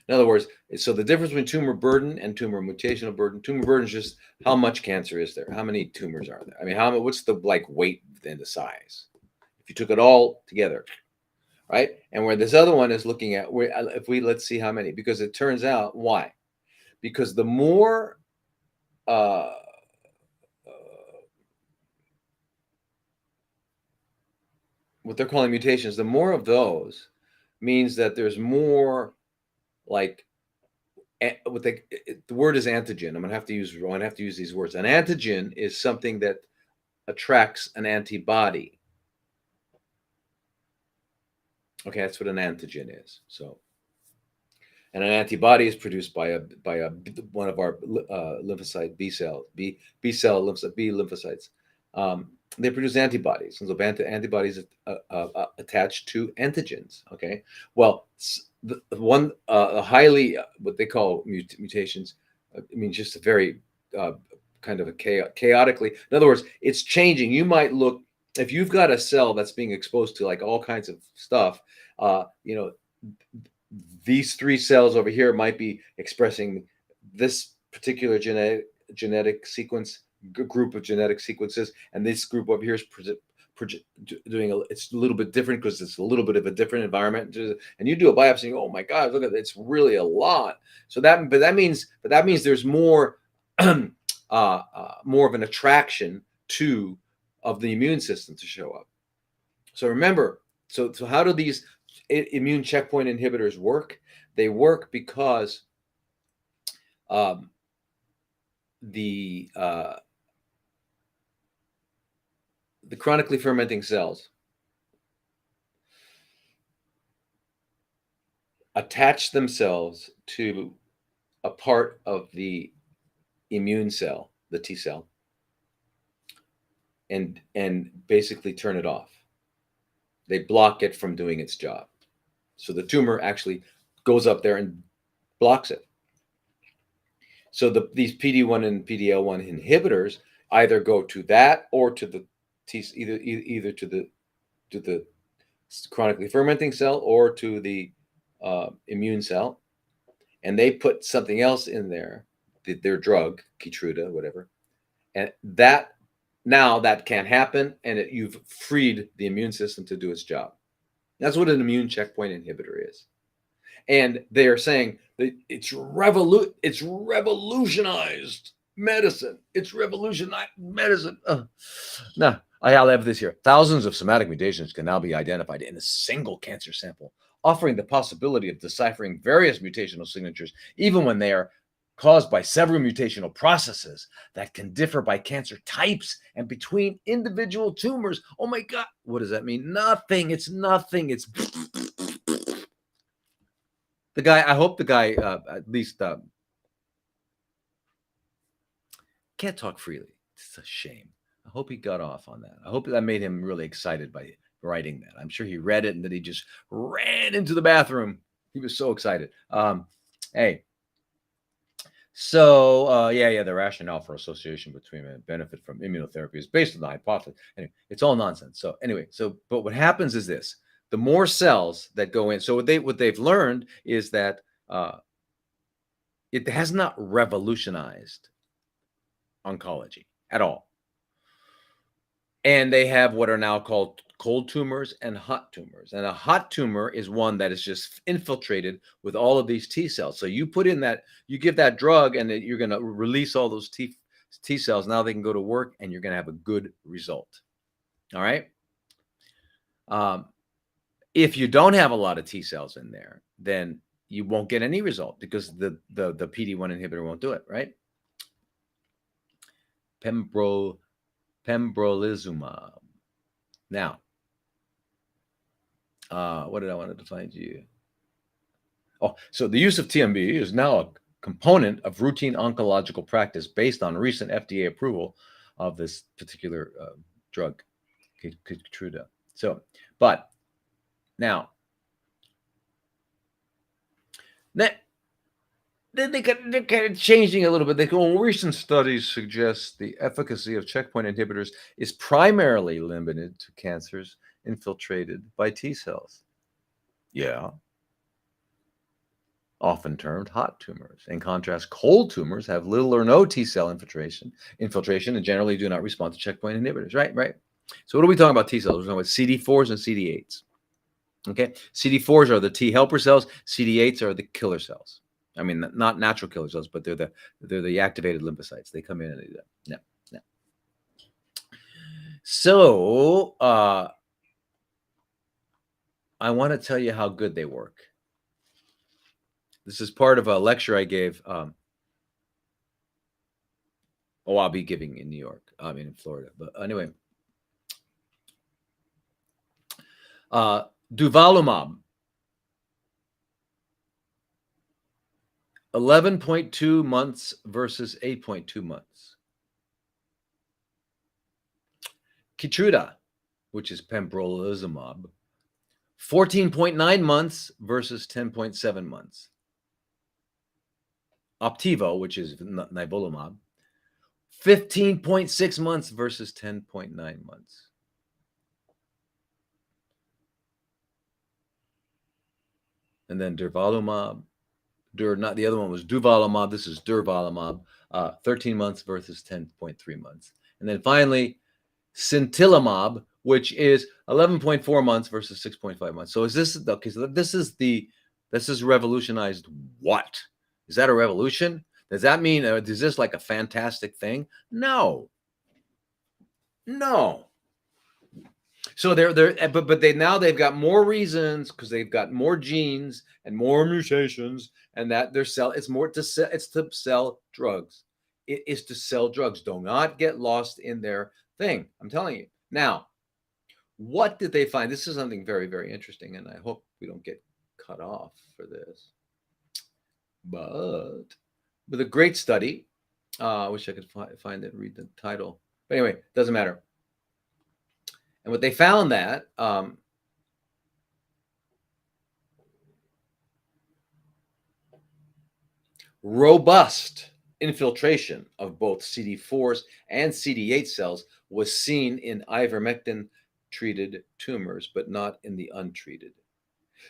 In other words, so the difference between tumor burden and tumor mutational tumor burden is just how much cancer is there, how many tumors are there. I mean, what's the like weight and the size if you took it all together, right? And where this other one is looking at where if we let's see how many, because it turns out why, because the more uh, what they're calling mutations, the more of those means that there's more like what the word is antigen. I'm gonna have to use these words. An antigen is something that attracts an antibody. Okay, that's what an antigen is. So, and an antibody is produced by one of our lymphocyte B lymphocytes. They produce antibodies, and so antibodies attached to antigens. Okay, well, the one highly what they call mutations. I mean, just a very kind of a chaotically. In other words, it's changing. You might look if you've got a cell that's being exposed to like all kinds of stuff. You know, these three cells over here might be expressing this particular genetic sequence group of genetic sequences, and this group over here is doing it's a little bit different because it's a little bit of a different environment. And you do a biopsy, and, oh my God, look at it, it's really a lot. So that means there's more more of an attraction of the immune system to show up. So remember, so how do these immune checkpoint inhibitors work? They work because the chronically fermenting cells attach themselves to a part of the immune cell, the T cell, and basically turn it off. They block it from doing its job. So the tumor actually goes up there and blocks it. So these PD-1 and PD-L1 inhibitors either go to that or to the either to the chronically fermenting cell or to the immune cell, and they put something else in there, their drug, Keytruda, whatever, and that can't happen, and you've freed the immune system to do its job. That's what an immune checkpoint inhibitor is. And they are saying that it's revolutionized medicine. It's revolutionized medicine. Now, I'll have this here. Thousands of somatic mutations can now be identified in a single cancer sample, offering the possibility of deciphering various mutational signatures, even when they are caused by several mutational processes that can differ by cancer types and between individual tumors. Oh my God. What does that mean? Nothing. It's nothing. It's the guy. I hope the guy at least can't talk freely. It's a shame. I hope he got off on that. I hope that made him really excited by writing that. I'm sure he read it and then he just ran into the bathroom. He was so excited. Hey. So, the rationale for association between benefit from immunotherapy is based on the hypothesis. Anyway, it's all nonsense. So anyway, but what happens is this: the more cells that go in. So what they've learned is that it has not revolutionized oncology at all. And they have what are now called cold tumors and hot tumors. And a hot tumor is one that is just infiltrated with all of these T cells. So you put in you give that drug, and you're going to release all those T cells. Now they can go to work, and you're going to have a good result. All right. If you don't have a lot of T cells in there, then you won't get any result because the PD-1 inhibitor won't do it. Right. Pembrolizumab. Now, what did I want to find you? Oh, so the use of TMB is now a component of routine oncological practice based on recent FDA approval of this particular drug, Keytruda. So, but now, they're kind of changing a little bit. They go, recent studies suggest the efficacy of checkpoint inhibitors is primarily limited to cancers infiltrated by T cells. Yeah. Often termed hot tumors. In contrast, cold tumors have little or no T cell infiltration, and generally do not respond to checkpoint inhibitors. Right. So what are we talking about T cells? We're talking about CD4s and CD8s. Okay, CD4s are the T helper cells. CD8s are the killer cells. I mean, not natural killer cells, but they're the activated lymphocytes. They come in and they do that. No. So I want to tell you how good they work. This is part of a lecture I gave. I'll be giving in New York. I mean, in Florida. But anyway, Durvalumab, 11.2 months versus 8.2 months. Keytruda, which is pembrolizumab, 14.9 months versus 10.7 months. Opdivo, which is nivolumab, 15.6 months versus 10.9 months. And then durvalumab, not the other one was durvalumab. This is durvalumab, 13 months versus 10.3 months. And then finally, sintilimab, which is 11.4 months versus 6.5 months. So is this okay? So this is revolutionized what? Is that a revolution? Does that mean is this like a fantastic thing? No. So they've got more reasons because they've got more genes and more mutations, and that it's to sell drugs. It is to sell drugs. Do not get lost in their thing. I'm telling you. Now, what did they find? This is something very, very interesting, and I hope we don't get cut off for this. But a great study. I wish I could find it and read the title. But anyway, doesn't matter. And what they found that robust infiltration of both CD4s and CD8 cells was seen in ivermectin-treated tumors, but not in the untreated.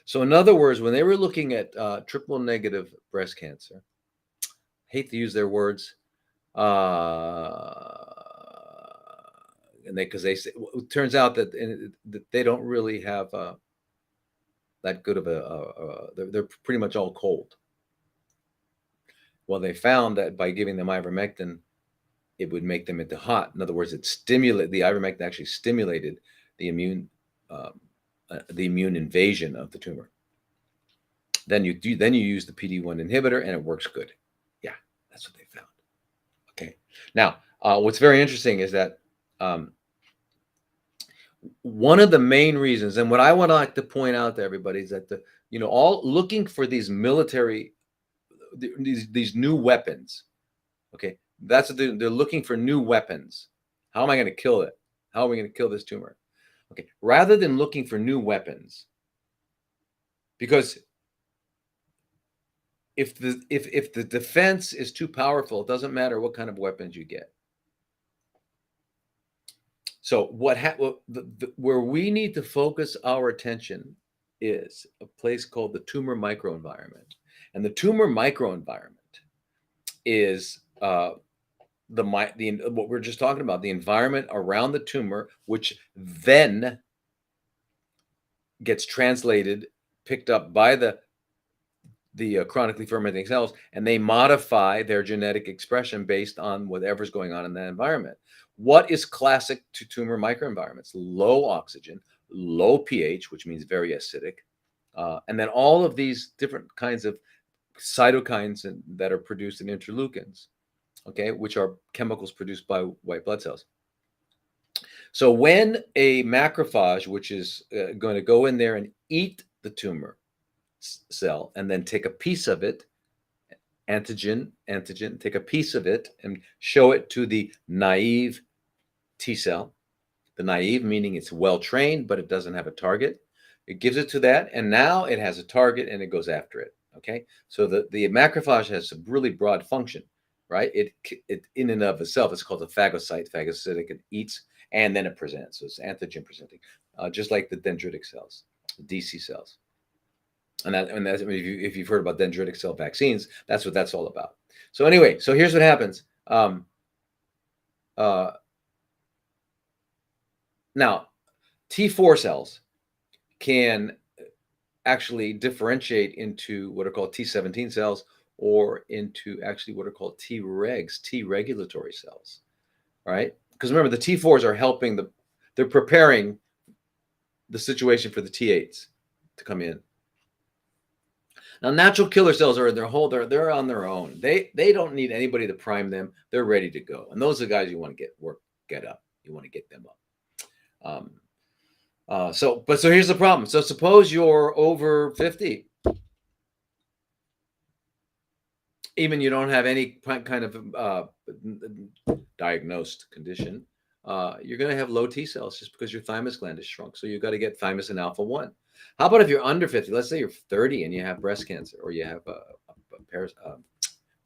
So in other words, when they were looking at triple-negative breast cancer, I hate to use their words, and because they say, it turns out that they don't really have that good of they're pretty much all cold. Well, they found that by giving them ivermectin, it would make them into hot. In other words, the ivermectin actually stimulated the immune invasion of the tumor. Then you use the PD-1 inhibitor, and it works good. Yeah, that's what they found. Okay. Now, what's very interesting is that one of the main reasons, and what I would like to point out to everybody, is that all looking for these military, these new weapons. Okay, that's what they're looking for, new weapons. How am I going to kill it? How are we going to kill this tumor? Okay, rather than looking for new weapons, because if the defense is too powerful, it doesn't matter what kind of weapons you get. So where we need to focus our attention is a place called the tumor microenvironment. And the tumor microenvironment is what we're just talking about, the environment around the tumor, which then gets picked up by the chronically fermenting cells, and they modify their genetic expression based on whatever's going on in that environment. What is classic to tumor microenvironments? Low oxygen, low pH, which means very acidic, and then all of these different kinds of cytokines that are produced in interleukins, okay, which are chemicals produced by white blood cells. So when a macrophage, which is going to go in there and eat the tumor cell and then take a piece of it, antigen, take a piece of it and show it to the naive T cell. The naive meaning it's well trained, but it doesn't have a target. It gives it to that, and now it has a target and it goes after it. Okay, so the macrophage has a really broad function, right? It in and of itself, it's called a phagocyte, phagocytic. It eats and then it presents, so it's antigen presenting. just like the dendritic cells, the DC cells. And that's, I mean, if you've heard about dendritic cell vaccines, that's what that's all about. So anyway, so here's what happens. Uh, Now, T4 cells can actually differentiate into what are called T17 cells, or into actually what are called Tregs, T regulatory cells, right? Because remember, the T4s are helping they're preparing the situation for the T8s to come in. Now, natural killer cells are in their whole, they're on their own. They don't need anybody to prime them. They're ready to go. And those are the guys you want to get up. You want to get them up. So here's the problem. So suppose you're over 50, even you don't have any kind of diagnosed condition. You're going to have low T cells just because your thymus gland is shrunk. So you've got to get thymosin alpha 1. How about if you're under 50? Let's say you're 30 and you have breast cancer, or you have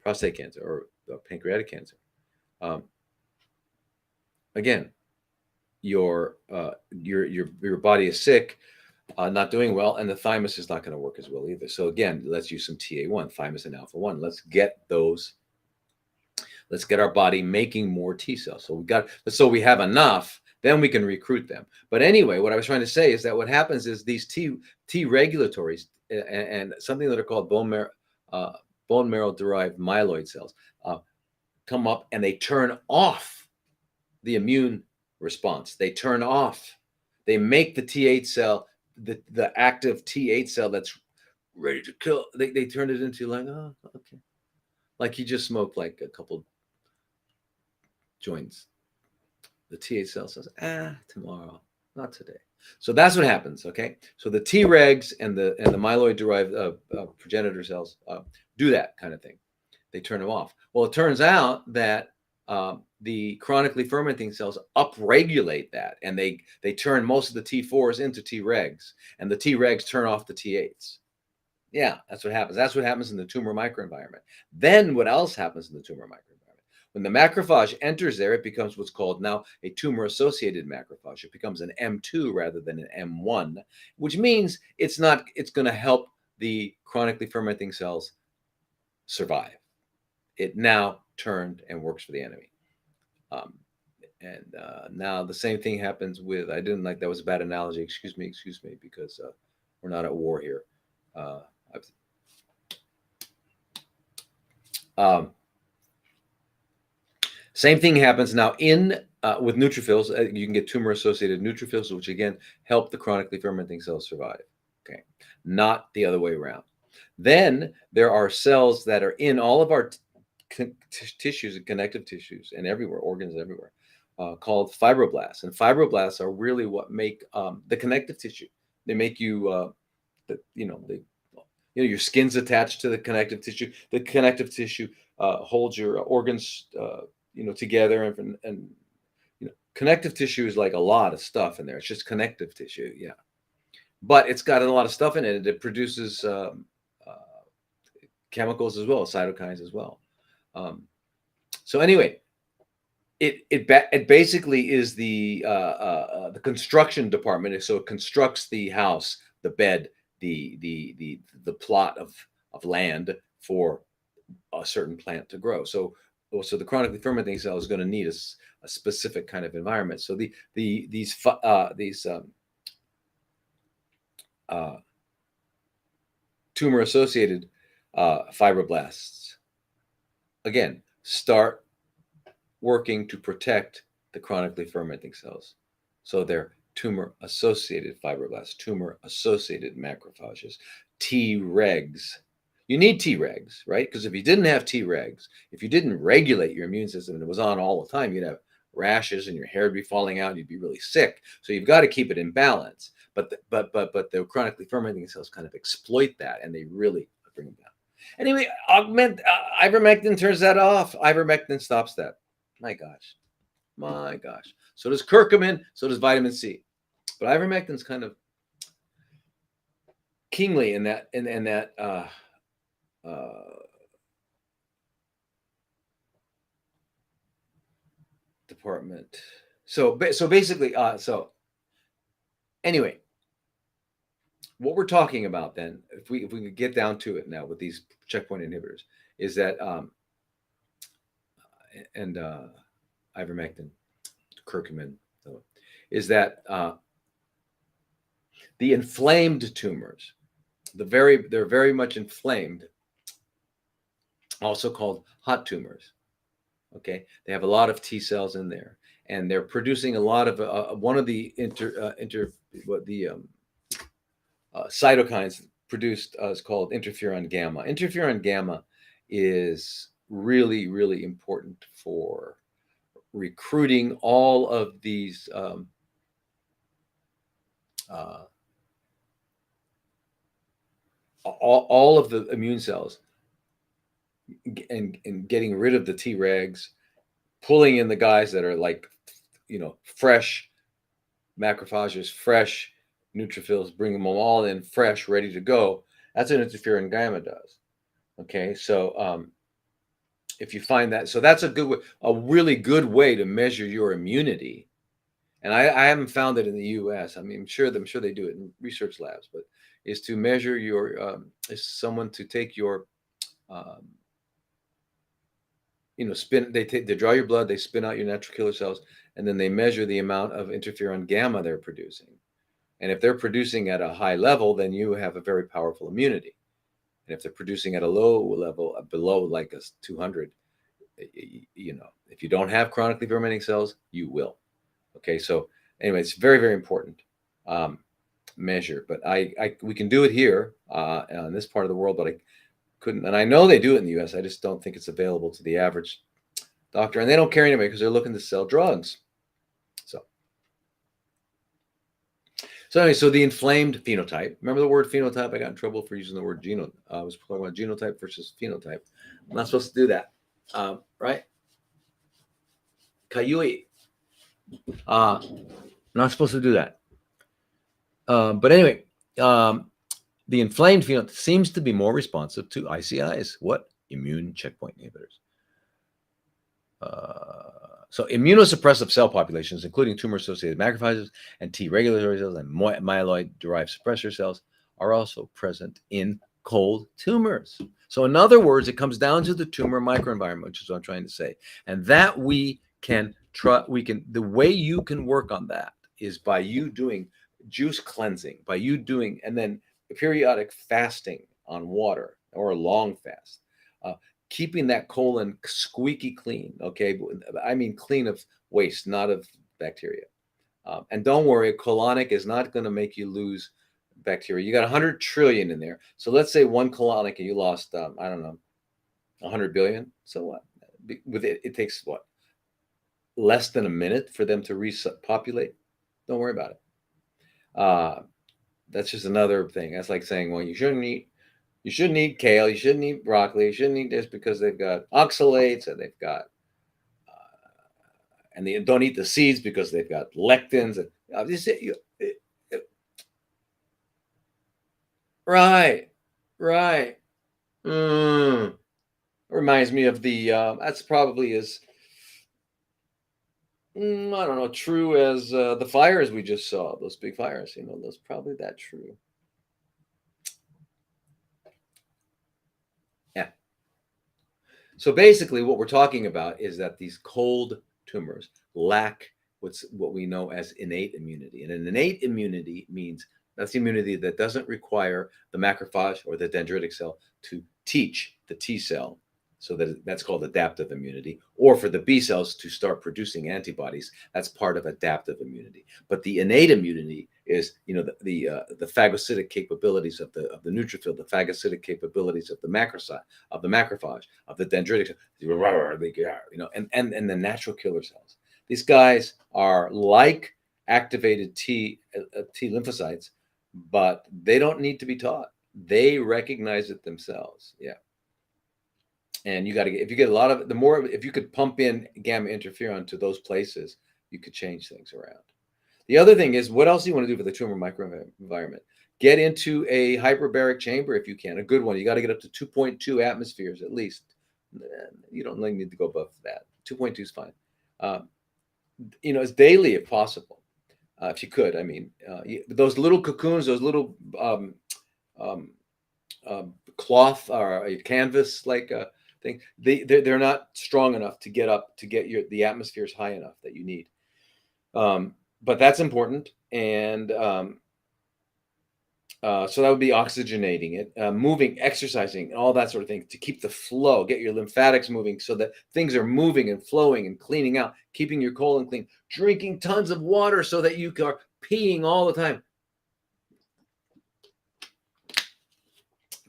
prostate cancer, or pancreatic cancer. Again, your body is sick, not doing well, and the thymus is not going to work as well either. So again, let's use some TA1, thymosin alpha 1. Let's get our body making more T cells. So we have enough, then we can recruit them. But anyway, what I was trying to say is that what happens is these T regulatories and something that are called bone marrow derived myeloid cells come up, and they turn off the immune response. They turn off. They make the T8 cell, the active T8 cell that's ready to kill. They turn it into like, oh, okay, like you just smoked like a couple joints. The T8 cell says, tomorrow, not today. So that's what happens. Okay, so the Tregs and the myeloid derived progenitor cells do that kind of thing. They turn them off. Well, it turns out that the chronically fermenting cells upregulate that, and they turn most of the T4s into Tregs, and the Tregs turn off the T8s. Yeah, that's what happens. That's what happens in the tumor microenvironment. Then what else happens in the tumor microenvironment? When the macrophage enters there, it becomes what's called now a tumor-associated macrophage. It becomes an M2 rather than an M1, which means it's going to help the chronically fermenting cells survive. It now turned and works for the enemy. Now the same thing happens with, I didn't like, that was a bad analogy. Excuse me, because we're not at war here. Same thing happens now with neutrophils. You can get tumor-associated neutrophils, which again help the chronically fermenting cells survive. Okay, not the other way around. Then there are cells that are in all of our tissues and connective tissues and everywhere, organs everywhere, called fibroblasts. And fibroblasts are really what make the connective tissue. They make you, your skin's attached to the connective tissue. The connective tissue holds your organs, together. And connective tissue is like a lot of stuff in there. It's just connective tissue, yeah. But it's got a lot of stuff in it. It produces chemicals as well, cytokines as well. So anyway, it basically is the construction department. So it constructs the house, the bed, the plot of land for a certain plant to grow. So the chronically fermenting cell is going to need a specific kind of environment. So these tumor-associated fibroblasts, again, start working to protect the chronically fermenting cells. So they're tumor-associated fibroblasts, tumor-associated macrophages, Tregs. You need Tregs, right? Because if you didn't have Tregs, if you didn't regulate your immune system and it was on all the time, you'd have rashes and your hair would be falling out. You'd be really sick. So you've got to keep it in balance. But the chronically fermenting cells kind of exploit that, and they really bring them down. Anyway, ivermectin turns that off. Ivermectin stops that. My gosh. So does curcumin. So does vitamin C. But ivermectin's kind of kingly in that department. So basically, Anyway, what we're talking about then, if we could get down to it now with these checkpoint inhibitors, is that and ivermectin, curcumin, so, is that the inflamed tumors, they're very much inflamed, also called hot tumors. Okay, they have a lot of T cells in there, and they're producing a lot of one of the cytokines produced is called interferon gamma. Interferon gamma is really, really important for recruiting all of these all of the immune cells, and getting rid of the Tregs, pulling in the guys that are like, fresh macrophages, fresh neutrophils, bring them all in fresh, ready to go. That's what interferon gamma does. Okay, so if you find that, so that's a really good way to measure your immunity. And I haven't found it in the U.S. I mean, I'm sure they do it in research labs, but is to measure your is someone to take your they draw your blood, they spin out your natural killer cells, and then they measure the amount of interferon gamma they're producing. And if they're producing at a high level, then you have a very powerful immunity. And if they're producing at a low level, below like a 200, if you don't have chronically fermenting cells, you will. Okay, so anyway, it's very, very important measure. But we can do it here in this part of the world, but I couldn't. And I know they do it in the U.S. I just don't think it's available to the average doctor. And they don't care anyway because they're looking to sell drugs. So anyway, so the inflamed phenotype. Remember the word phenotype? I got in trouble for using the word genotype. I was talking about genotype versus phenotype. I'm not supposed to do that, right? Kayui. Not supposed to do that. But anyway, the inflamed phenotype seems to be more responsive to ICIs. What? Immune checkpoint inhibitors. So immunosuppressive cell populations, including tumor-associated macrophages and T regulatory cells and myeloid-derived suppressor cells, are also present in cold tumors. So in other words, it comes down to the tumor microenvironment, which is what I'm trying to say. And that the way you can work on that is by you doing juice cleansing, by you doing, and then periodic fasting on water or a long fast. Keeping that colon squeaky clean, okay? I mean clean of waste, not of bacteria. And don't worry, colonic is not going to make you lose bacteria. You got 100 trillion in there. So let's say one colonic and you lost, I don't know, 100 billion. So what? With it takes what? Less than a minute for them to repopulate. Don't worry about it. That's just another thing. That's like saying, well, you shouldn't eat kale, you shouldn't eat broccoli, you shouldn't eat this because they've got oxalates and they've got, and they don't eat the seeds because they've got lectins. And right. Reminds me of the, that's probably as, I don't know, true as the fires we just saw, those big fires, those probably that true. Yeah. So basically what we're talking about is that these cold tumors lack what we know as innate immunity. And an innate immunity means that's the immunity that doesn't require the macrophage or the dendritic cell to teach the T cell. So that's called adaptive immunity, or for the B cells to start producing antibodies. That's part of adaptive immunity. But the innate immunity is, the phagocytic capabilities of the neutrophil, the phagocytic capabilities of the macrophage, of the dendritic, and the natural killer cells. These guys are like activated T lymphocytes, but they don't need to be taught. They recognize it themselves. Yeah. And you got to if you get a lot of if you could pump in gamma interferon to those places, you could change things around. The other thing is, what else do you want to do for the tumor microenvironment? Get into a hyperbaric chamber if you can, a good one. You got to get up to 2.2 atmospheres at least. You don't need to go above that. 2.2 is fine. It's daily if possible. if you could. I mean, those little cocoons, those little um, cloth or a canvas like thing, they're not strong enough to get up to get the atmospheres high enough that you need. But that's important, and so that would be oxygenating it, moving, exercising, all that sort of thing to keep the flow, get your lymphatics moving so that things are moving and flowing and cleaning out, keeping your colon clean, drinking tons of water so that you are peeing all the time.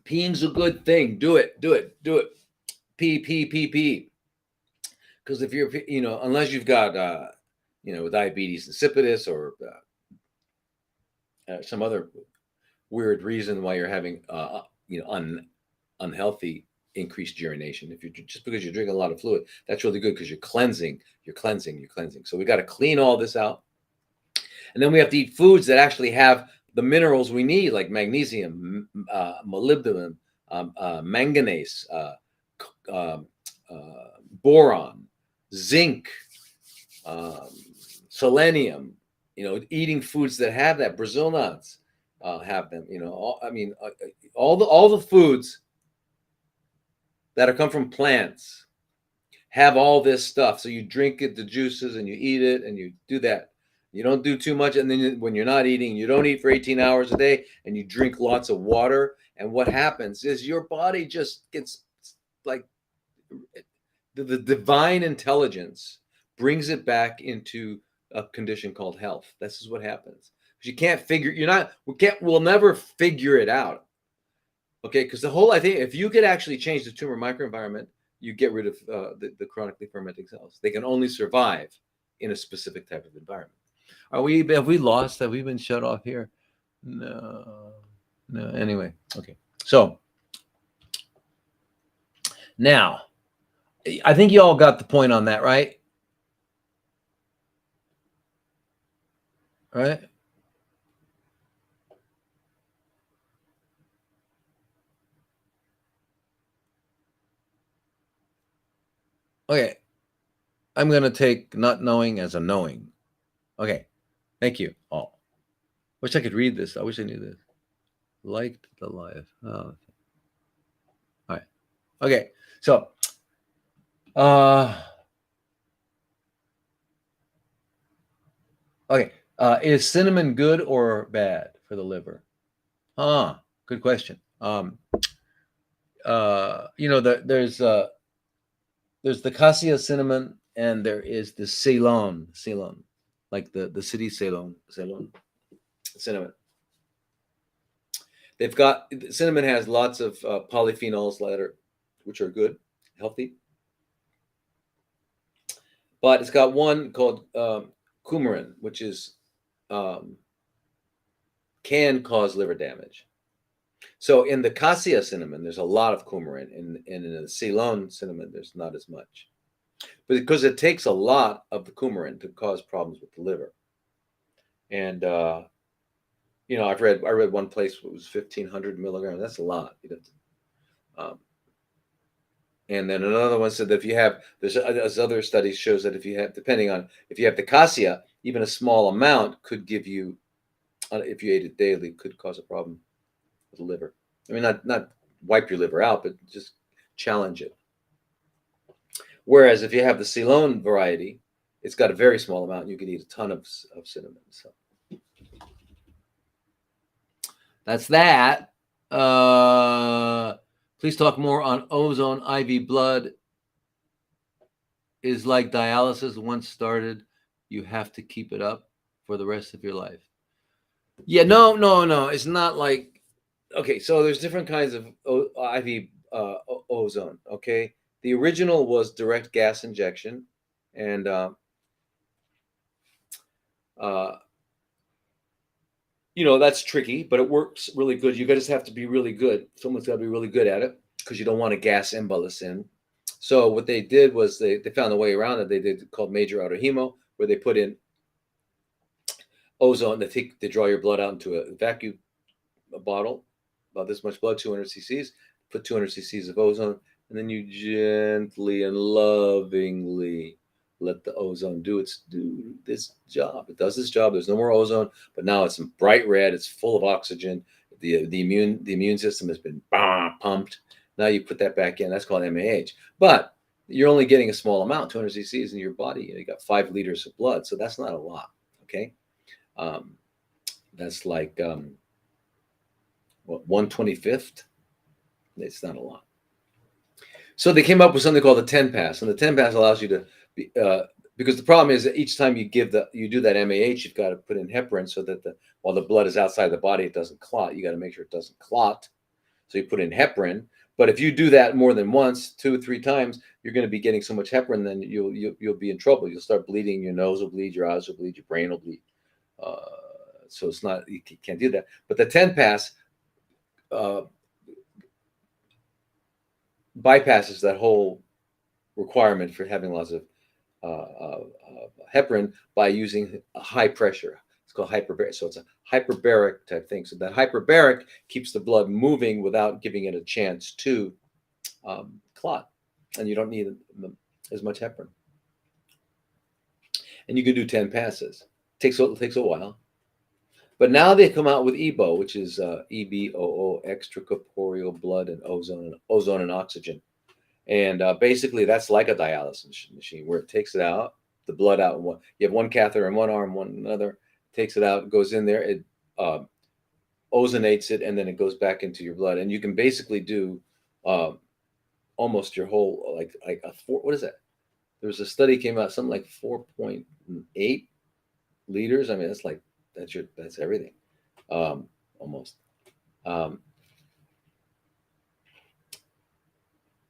Peeing's a good thing. Do it. Pee. Because if you're, unless you've got, diabetes insipidus or some other weird reason why you're having, unhealthy increased urination. If you're just because you're drinking a lot of fluid, that's really good because you're cleansing. So we got to clean all this out, and then we have to eat foods that actually have the minerals we need, like magnesium, molybdenum, manganese, boron, zinc, selenium. Eating foods that have that. Brazil nuts have them. All the foods that come from plants have all this stuff. So you drink it, the juices, and you eat it, and you do that. You don't do too much, and then when you're not eating, you don't eat for 18 hours a day, and you drink lots of water. And what happens is your body just gets like the divine intelligence brings it back into a condition called health. This is what happens. You can't figure. We'll never figure it out. Okay, because I think if you could actually change the tumor microenvironment, you get rid of the chronically fermenting cells. They can only survive in a specific type of environment. Have we lost? Have we been shut off here? No. Anyway, okay. So now, I think you all got the point on that, right? Right? Okay. I'm going to take not knowing as a knowing. Okay. Thank you all. Wish I could read this. I wish I knew this. Liked the life. Oh. All right. Okay. So, okay. Is cinnamon good or bad for the liver? Good question. There's the cassia cinnamon, and there is the Ceylon, like the city Ceylon cinnamon. They've got cinnamon has lots of polyphenols which are good, healthy, but it's got one called coumarin, which is can cause liver damage. So in the cassia cinnamon, there's a lot of coumarin, and in the Ceylon cinnamon, there's not as much. But because it takes a lot of the coumarin to cause problems with the liver. And I read one place it was 1,500 milligrams. That's a lot. And then another one said that there's other studies shows that if you have the cassia, even a small amount could give you, if you ate it daily, could cause a problem with the liver. I mean, not wipe your liver out, but just challenge it. Whereas if you have the Ceylon variety, it's got a very small amount. You can eat a ton of cinnamon. So that's that. Please talk more on ozone. IV blood is like dialysis. Once started, you have to keep it up for the rest of your life. Yeah, no. It's not like, okay, so there's different kinds of IV ozone, okay? The original was direct gas injection, and that's tricky, but it works really good. You just have to be really good. Someone's got to be really good at it because you don't want a gas embolus in. So what they did was they found a way around it. They did called major outer hemo, where they put in ozone. They draw your blood out into a vacuum bottle, about this much blood, 200 cc's. Put 200 cc's of ozone, and then you gently and lovingly let the ozone do this job. It does this job. There's no more ozone, but now it's bright red. It's full of oxygen. The immune system has been pumped. Now you put that back in. That's called MAH. But you're only getting a small amount, 200 cc's in your body. You got 5 liters of blood, so that's not a lot. Okay, that's like what, 1/25th. It's not a lot. So they came up with something called the 10 pass, and the 10 pass allows you to be, because the problem is that each time you do that MAH, you've got to put in heparin so that while the blood is outside the body, it doesn't clot. You got to make sure it doesn't clot. So you put in heparin. But if you do that more than once, 2 or 3 times, you're going to be getting so much heparin, then you'll be in trouble. You'll start bleeding. Your nose will bleed. Your eyes will bleed. Your brain will bleed. So it's not, you can't do that. But the 10 pass bypasses that whole requirement for having lots of heparin by using a high pressure. It's called hyperbaric. So it's a hyperbaric type thing. So that hyperbaric keeps the blood moving without giving it a chance to clot, and you don't need as much heparin. And you can do 10 passes. It takes a while. But now they come out with EBO, which is EBOO, extracorporeal blood and ozone and oxygen. And basically, that's like a dialysis machine where it takes it out, the blood out. You have one catheter in one arm, one another, takes it out, goes in there, it ozonates it, and then it goes back into your blood. And you can basically do almost your whole, like a 4, what is that? There was a study came out, something like 4.8 liters. I mean, that's everything, almost.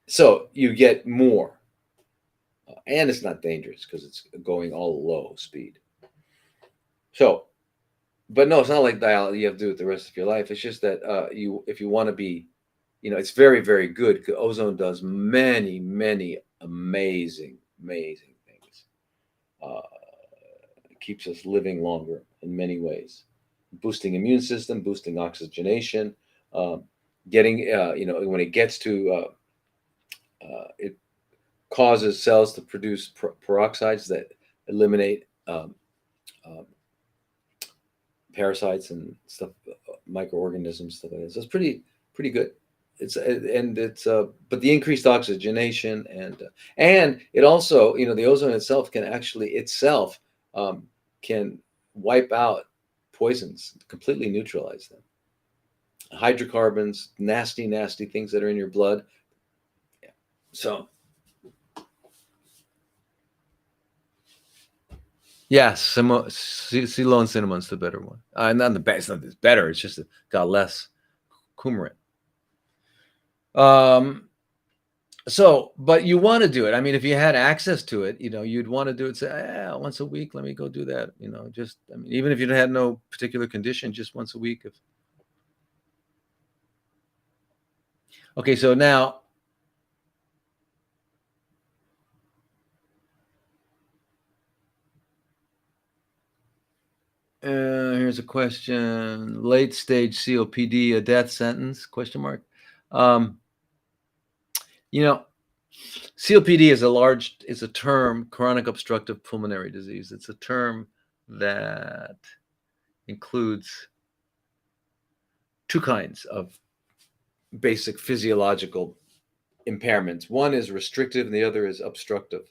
So you get more, and it's not dangerous because it's going all low speed. So, but no, it's not like dialysis you have to do it the rest of your life. It's just that if you want to be, it's very, very good. Ozone does many, many amazing things. It keeps us living longer in many ways, boosting immune system, boosting oxygenation, getting when it gets to it causes cells to produce peroxides that eliminate parasites and stuff, microorganisms, stuff like that. So it's pretty good. But the increased oxygenation and it also, the ozone itself can actually can wipe out poisons, completely neutralize them. Hydrocarbons, nasty things that are in your blood. Yeah. So yes, Ceylon cinnamon's the better one. Not the best. It's not better. It's just got less coumarin. So, but you want to do it. I mean, if you had access to it, you'd want to do it. Say, once a week, let me go do that. Even if you had no particular condition, just once a week. Okay, so now, here's a question: late stage COPD, a death sentence? Question mark. COPD is a term, chronic obstructive pulmonary disease. It's a term that includes 2 kinds of basic physiological impairments. One is restrictive and the other is obstructive.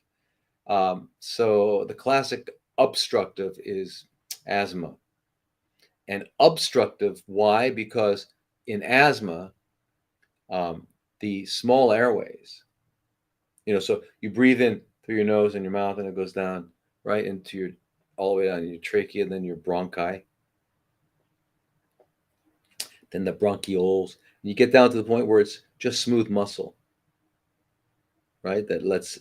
So the classic obstructive is asthma. And obstructive, why? Because in asthma, the small airways, so you breathe in through your nose and your mouth, and it goes down right into all the way down to your trachea, and then your bronchi, then the bronchioles. And you get down to the point where it's just smooth muscle, right? It's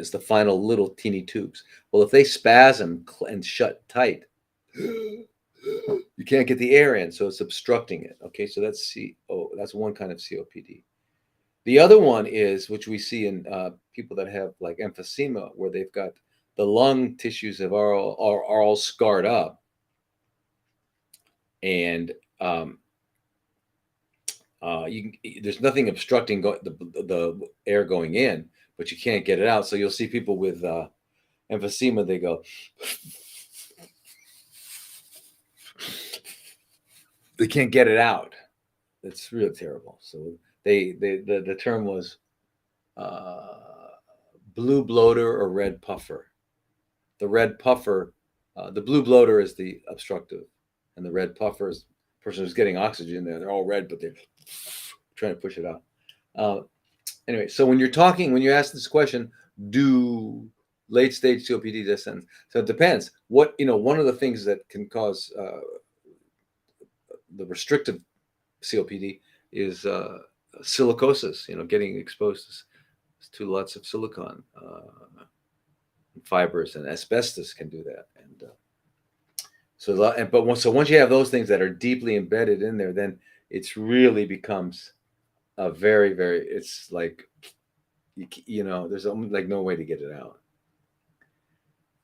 the final little teeny tubes. Well, if they spasm and shut tight, you can't get the air in, so it's obstructing it. Okay, so that's one kind of COPD. The other one is, which we see in people that have like emphysema, where they've got the lung tissues are all scarred up, and there's nothing obstructing the air going in, but you can't get it out. So you'll see people with emphysema, they go, they can't get it out. It's really terrible. So the term was uh, blue bloater or red puffer. The red puffer, the blue bloater is the obstructive, and the red puffer is the person who's getting oxygen there. They're all red, but they're trying to push it out. Anyway, so when you ask this question, do late stage COPD descend? So it depends. One of the things that can cause the restrictive COPD is silicosis. Getting exposed to lots of silicon fibers, and asbestos can do that. And so once you have those things that are deeply embedded in there, then it's really becomes a very, very. It's like there's like no way to get it out.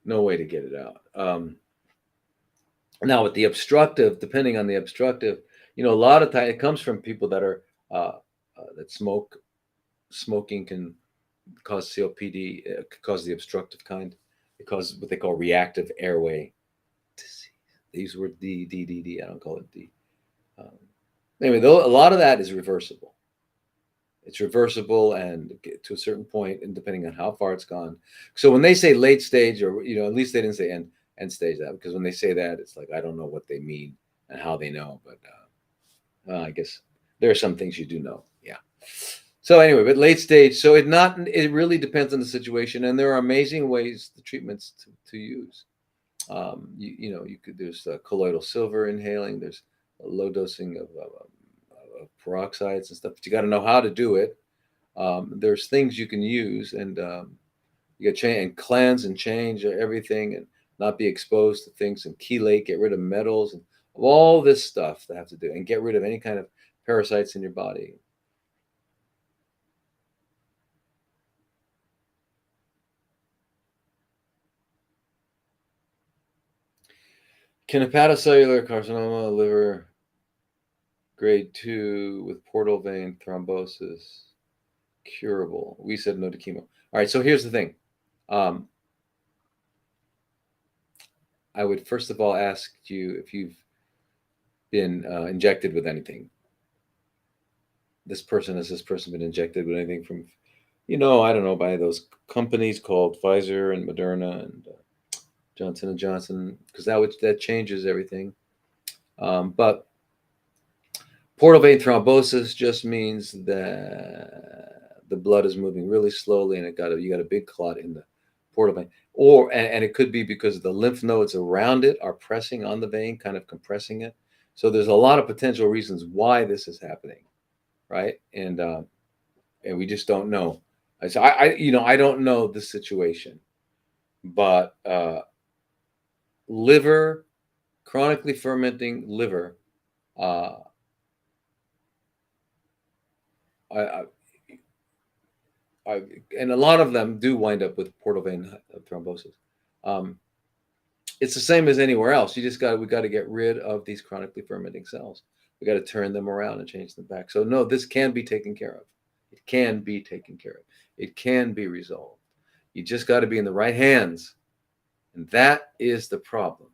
No way to get it out. Now with the obstructive, depending on the obstructive, a lot of time it comes from people that are that smoke. Smoking can cause COPD, cause the obstructive kind. It causes what they call reactive airway disease. They use the word D. I don't call it D. Anyway, though, a lot of that is reversible. It's reversible, and to a certain point, and depending on how far it's gone. So when they say late stage, or at least they didn't say end stage, that, because when they say that, it's like I don't know what they mean and how they know, but I guess there are some things you do know. Yeah. So anyway, but late stage. So it really depends on the situation, and there are amazing ways, the treatments to use. There's colloidal silver inhaling. There's low dosing of peroxides and stuff. But you got to know how to do it. There's things you can use, and you got to change and cleanse and change everything, and not be exposed to things, and chelate, get rid of metals, and all this stuff they have to do, and get rid of any kind of parasites in your body. Can hepatocellular carcinoma, liver, grade 2 with portal vein thrombosis, curable? We said no to chemo. All right, so here's the thing. I would first of all ask you if you've been injected with anything. Has this person been injected with anything from, I don't know, by those companies called Pfizer and Moderna and Johnson & Johnson, because that changes everything. But portal vein thrombosis just means that the blood is moving really slowly, and you got a big clot in the portal vein, and it could be because the lymph nodes around it are pressing on the vein, kind of compressing it. So there's a lot of potential reasons why this is happening, right? And we just don't know. So I don't know the situation, but liver, chronically fermenting liver, and a lot of them do wind up with portal vein thrombosis. It's the same as anywhere else. We got to get rid of these chronically fermenting cells. We got to turn them around and change them back. So no, this can be taken care of. It can be taken care of. It can be resolved. You just got to be in the right hands. And that is the problem.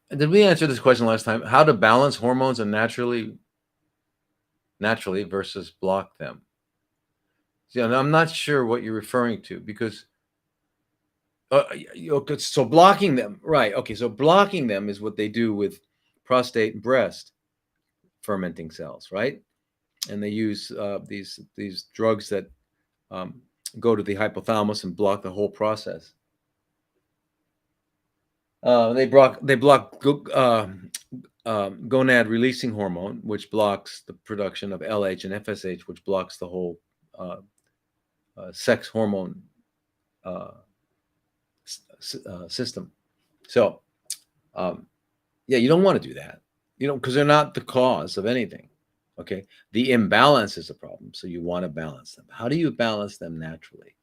Did we answer this question last time? How to balance hormones and naturally versus block them? See, I'm not sure what you're referring to, because so blocking them, right? Okay, so blocking them is what they do with prostate and breast fermenting cells, right? And they use these drugs that go to the hypothalamus and block the whole process. They block gonad releasing hormone, which blocks the production of LH, and FSH, which blocks the whole sex hormone system. So, you don't want to do that, because they're not the cause of anything. Okay, the imbalance is a problem, so you want to balance them. How do you balance them naturally?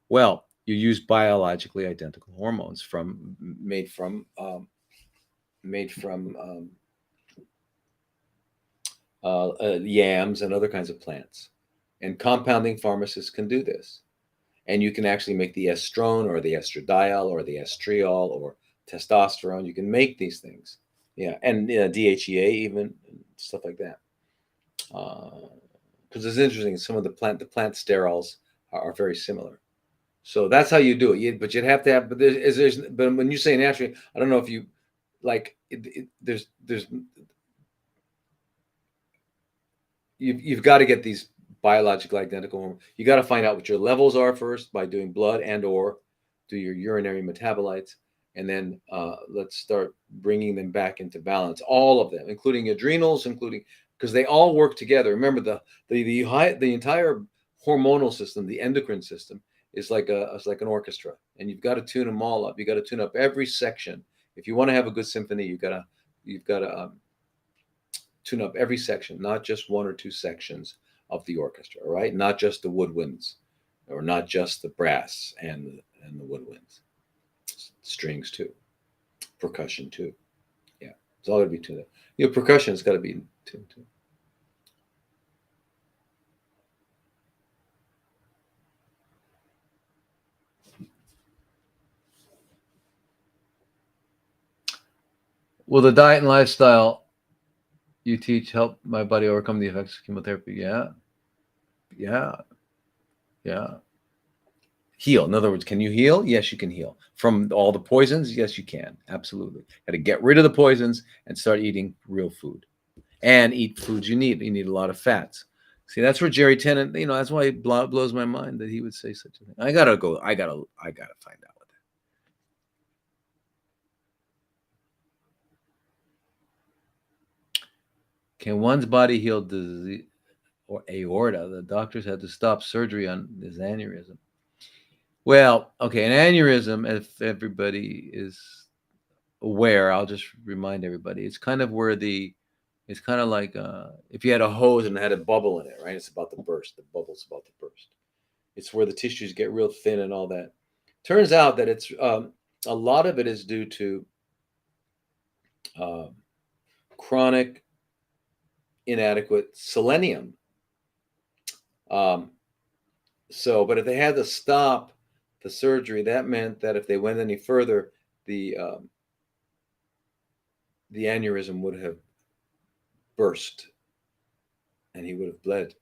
Well, You use biologically identical hormones made from yams and other kinds of plants. And compounding pharmacists can do this. And you can actually make the estrone or the estradiol or the estriol or testosterone. You can make these things. Yeah, and DHEA even, stuff like that. Because it's interesting, some of the plant sterols are very similar. So that's how you do it. But you'd have to have. But when you say naturally, I don't know if you like. There's you've got to get these biologically identical hormones. You got to find out what your levels are first by doing blood and or do your urinary metabolites, and then let's start bringing them back into balance. All of them, including adrenals, including because they all work together. Remember the entire hormonal system, the endocrine system, is like an orchestra, and you've got to tune them all up. You got to tune up every section if you want to have a good symphony. You've got to tune up every section, not just one or two sections of the orchestra, all right? Not just the woodwinds, or not just the brass and the woodwinds. Strings too, percussion too. Yeah, it's all got to be tuned up. Percussion's got to be tuned too. Will the diet and lifestyle you teach help my body overcome the effects of chemotherapy? Yeah. Heal. In other words, can you heal? Yes, you can heal. From all the poisons? Yes, you can. Absolutely. Got to get rid of the poisons and start eating real food. And eat foods you need. You need a lot of fats. See, that's where Jerry Tennant, that's why it blows my mind that he would say such a thing. I gotta find out what that. Can one's body heal disease or aorta? The doctors had to stop surgery on this aneurysm. Well, okay, an aneurysm, if everybody is aware, I'll just remind everybody, it's kind of like if you had a hose and it had a bubble in it, right? It's about to burst. The bubble's about to burst. It's where the tissues get real thin and all that. Turns out that it's a lot of it is due to chronic inadequate selenium. But if they had to stop the surgery, that meant that if they went any further, the aneurysm would have burst, and he would have bled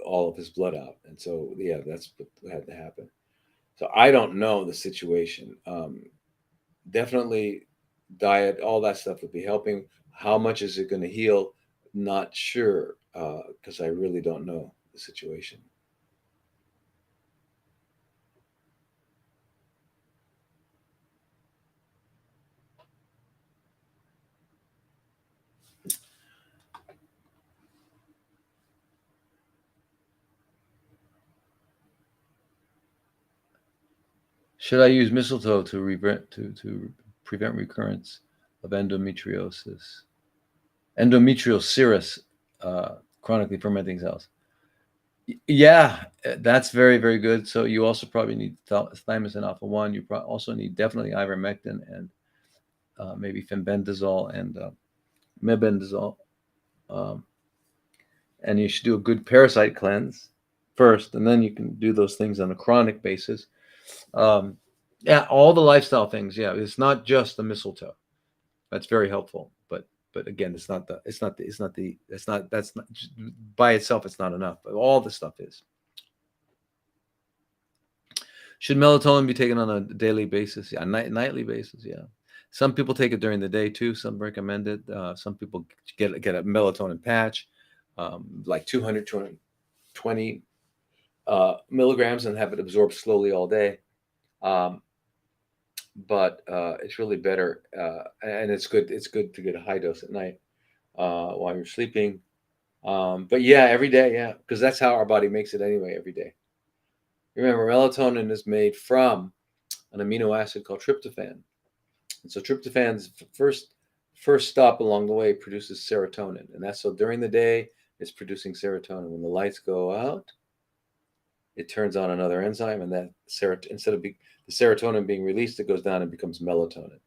all of his blood out. And so, yeah, that's what had to happen. So I don't know the situation. Definitely diet, all that stuff would be helping. How much is it going to heal? Not sure, because I really don't know the situation. Should I use mistletoe to prevent recurrence of endometriosis? Endometrial serous, chronically fermenting cells. Yeah, that's very, very good. So you also probably need thymosin alpha 1. You also need definitely ivermectin and maybe fenbendazole and mebendazole. And you should do a good parasite cleanse first, and then you can do those things on a chronic basis. Yeah, all the lifestyle things. Yeah, it's not just the mistletoe. That's very helpful, but again, that's not by itself. It's not enough. But all the stuff is. Should melatonin be taken on a daily basis? Yeah, nightly basis. Yeah. Some people take it during the day too. Some recommend it. Some people get a melatonin patch, like 200, 220 milligrams, and have it absorbed slowly all day. But it's really better, and it's good. It's good to get a high dose at night while you're sleeping. But yeah, every day, yeah, because that's how our body makes it anyway. Every day. Remember, melatonin is made from an amino acid called tryptophan. And so tryptophan's first stop along the way produces serotonin. And that's so during the day, it's producing serotonin. When the lights go out, it turns on another enzyme, and that instead of the serotonin being released, it goes down and becomes melatonin.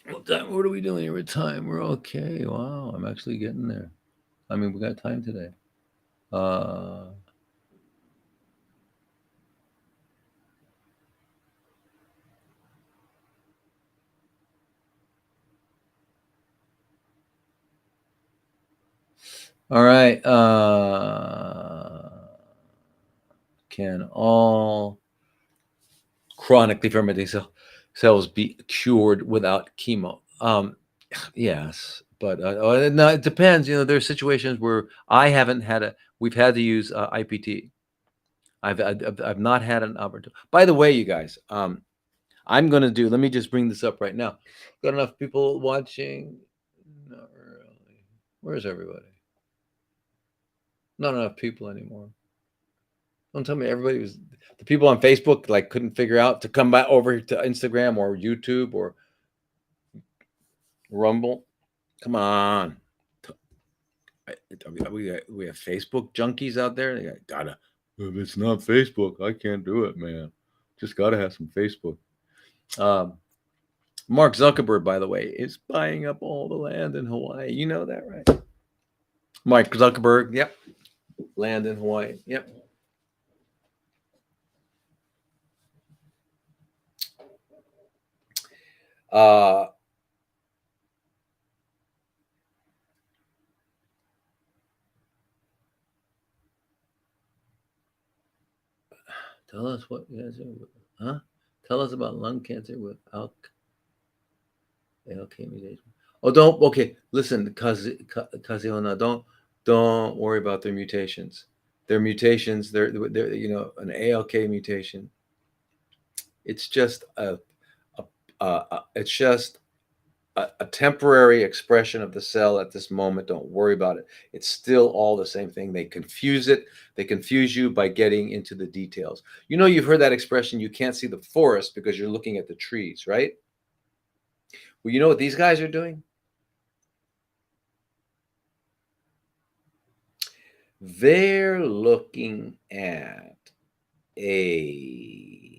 What are we doing here with time? We're okay. Wow, I'm actually getting there. I mean, we got time today. All right. Can all chronically fermenting cells be cured without chemo? Yes, but no, it depends. There's situations where we've had to use IPT. I've not had an opportunity. By the way, you guys, I'm going to let me just bring this up right now. Got enough people watching? Not really. Where's everybody? Not enough people anymore. Don't tell me everybody was, the people on Facebook like couldn't figure out to come back over to Instagram or YouTube or Rumble. Come on. We have Facebook junkies out there. They gotta. If it's not Facebook, I can't do it, man. Just gotta have some Facebook. Mark Zuckerberg, by the way, is buying up all the land in Hawaii. You know that, right? Mark Zuckerberg, yep. Land in Hawaii, yep. Tell us what huh? Tell us about lung cancer with ALK mutation. Oh, don't. Okay, listen, Kaziona, don't worry about their mutations. Their mutations, they're an ALK mutation. It's just it's just a temporary expression of the cell at this moment. Don't worry about it. It's still all the same thing. They confuse it. They confuse you by getting into the details. You've heard that expression, you can't see the forest because you're looking at the trees, right? Well, you know what these guys are doing? They're looking at a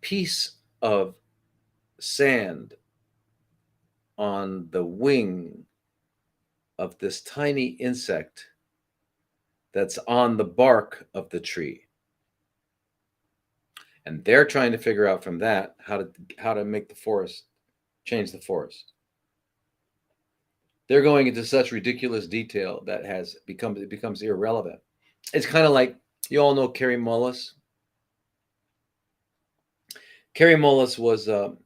piece of sand on the wing of this tiny insect that's on the bark of the tree. And they're trying to figure out from that how to make the forest, change the forest. They're going into such ridiculous detail that it becomes irrelevant. It's kind of like, you all know Kary Mullis. Kary Mullis was not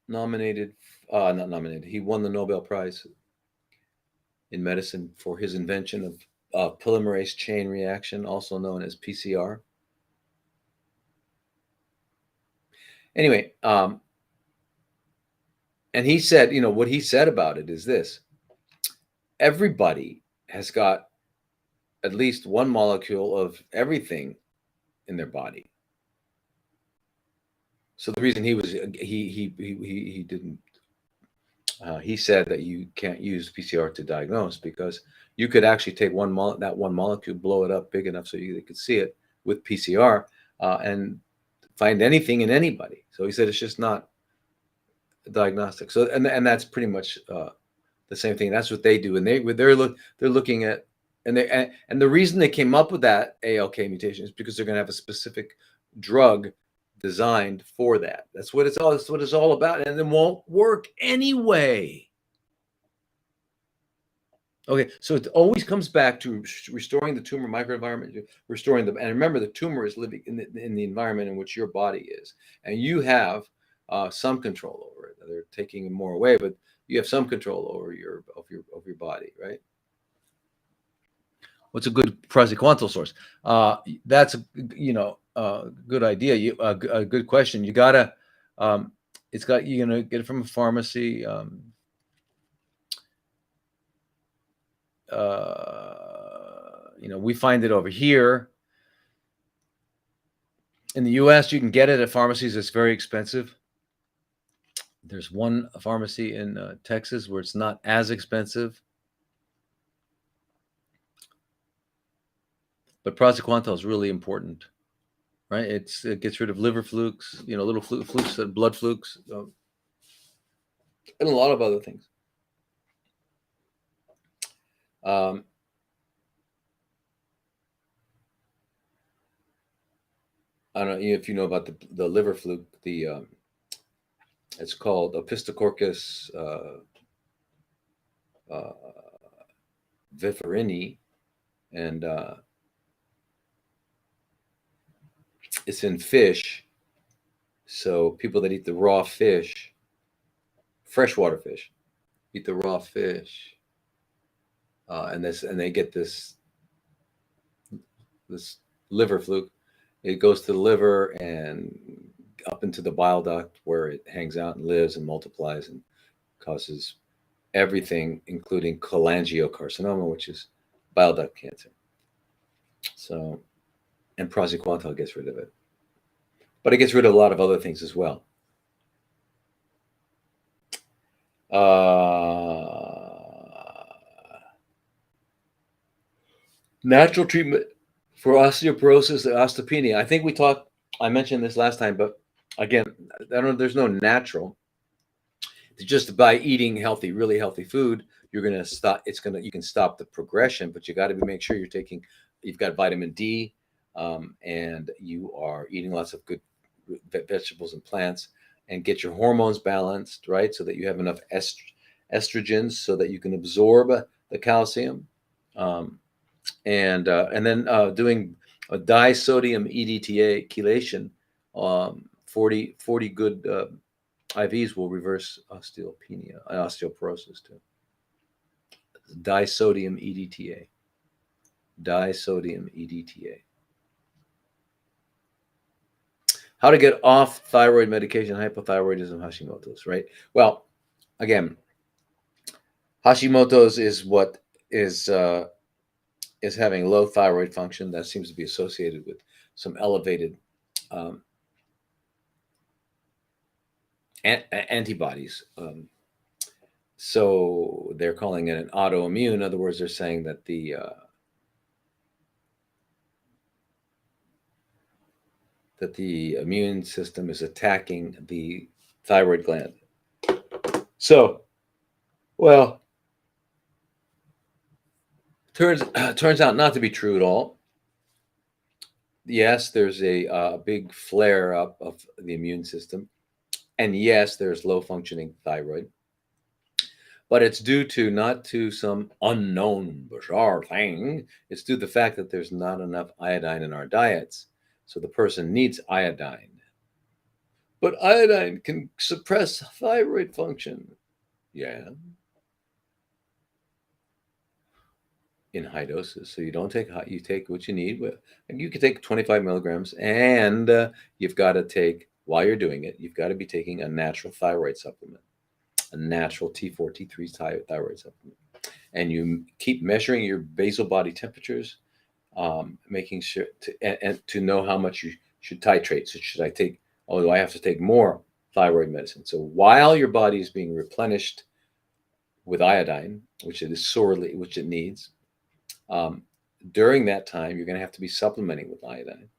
nominated. He won the Nobel Prize in medicine for his invention of polymerase chain reaction, also known as PCR. Anyway, and he said, what he said about it is this: everybody has got at least one molecule of everything in their body. So the reason he didn't, he said that you can't use PCR to diagnose because you could actually take that one molecule, blow it up big enough so they could see it with PCR and find anything in anybody. So he said it's just not a diagnostic. So and that's pretty much the same thing. That's what they do, and they're looking at, and the reason they came up with that ALK mutation is because they're going to have a specific drug designed for that. That's what it's all about, and it won't work anyway. Okay, so it always comes back to restoring the tumor microenvironment, restoring them. And remember, the tumor is living in the environment in which your body is, and you have some control over it. They're taking more away, but you have some control over your body, right? What's a good praziquantel source? That's a good idea. A good question. You gotta. It's got get it from a pharmacy. We find it over here in the U.S. You can get it at pharmacies. It's very expensive. There's one pharmacy in Texas where it's not as expensive, but praziquantel is really important, right? It gets rid of liver flukes, little flukes, blood flukes, and a lot of other things. Um, I don't know if you know about the liver fluke. It's called Opistococcus uh, viverini, and it's in fish. So people that eat the raw fish, freshwater fish, eat the raw fish, and they get this liver fluke. It goes to the liver and up into the bile duct where it hangs out and lives and multiplies and causes everything, including cholangiocarcinoma, which is bile duct cancer. So, and praziquantel gets rid of it, but it gets rid of a lot of other things as well. Natural treatment for osteoporosis and osteopenia. I think I mentioned this last time, but again, there's no natural. Just by eating healthy, really healthy food, you're going to stop. You can stop the progression, but you got to make sure you've got vitamin D, and you are eating lots of good vegetables and plants, and get your hormones balanced, right? So that you have enough estrogens so that you can absorb the calcium. And then doing a disodium EDTA chelation, 40 good IVs will reverse osteoporosis too. Disodium EDTA. Disodium EDTA. How to get off thyroid medication, hypothyroidism, Hashimoto's, right? Well, again, Hashimoto's is what is having low thyroid function. That seems to be associated with some elevated antibodies. So they're calling it an autoimmune. In other words, they're saying that the immune system is attacking the thyroid gland. So, well, turns out not to be true at all. Yes, there's a big flare up of the immune system, and yes, there's low functioning thyroid, but it's due to not to some unknown bizarre thing. It's due to the fact that there's not enough iodine in our diets, so the person needs iodine. But iodine can suppress thyroid function. Yeah. In high doses. So you don't take high, you take what you need. And you can take 25 milligrams, and you've got to take, while you're doing it, you've got to be taking a natural thyroid supplement, a natural T4, T3 thyroid supplement. And you keep measuring your basal body temperatures, making sure to know how much you should titrate. So should I take, do I have to take more thyroid medicine? So while your body is being replenished with iodine, which it needs, during that time, you're going to have to be supplementing with iodine.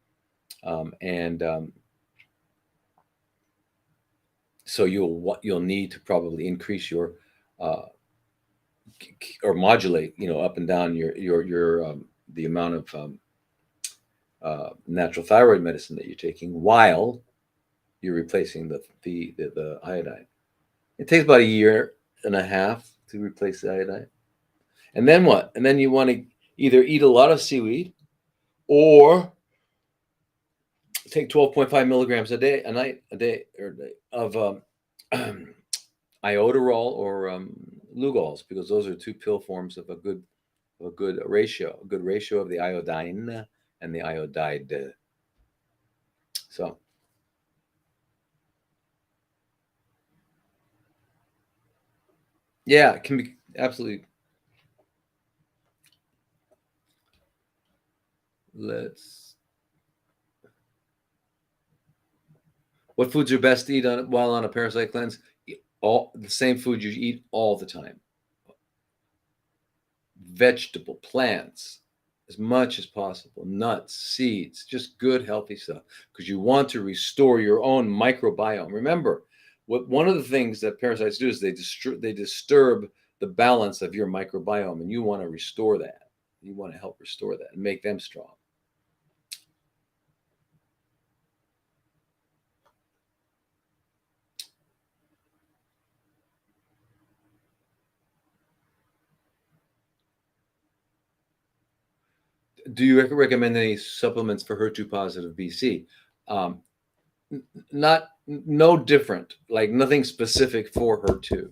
So you'll need to probably increase your or modulate, up and down your the amount of natural thyroid medicine that you're taking while you're replacing the iodine. It takes about 1.5 years to replace the iodine. And then what? And then you want to either eat a lot of seaweed or take 12.5 milligrams a day of iodoral or Lugol's, because those are two pill forms of a good ratio of the iodine and the iodide. So yeah, it can be absolutely. What foods are best to eat while on a parasite cleanse? all the same food you eat all the time. Vegetable, plants, as much as possible, nuts, seeds, just good, healthy stuff, because you want to restore your own microbiome. Remember, one of the things that parasites do is they disturb the balance of your microbiome, and you want to restore that. You want to help restore that and make them strong. Do you recommend any supplements for HER2 positive BC? Um, Not no different, like nothing specific for HER2.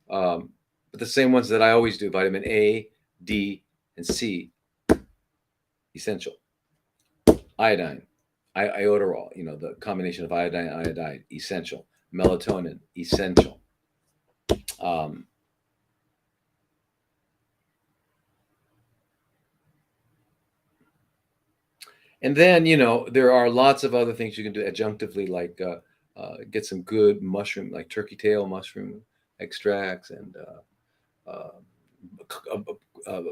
But the same ones that I always do: vitamin A, D, and C, essential. Iodine, iodoral, the combination of iodine and iodide, essential. Melatonin, essential. Um, and then, there are lots of other things you can do adjunctively, like get some good mushroom, like turkey tail mushroom extracts, and uh, uh,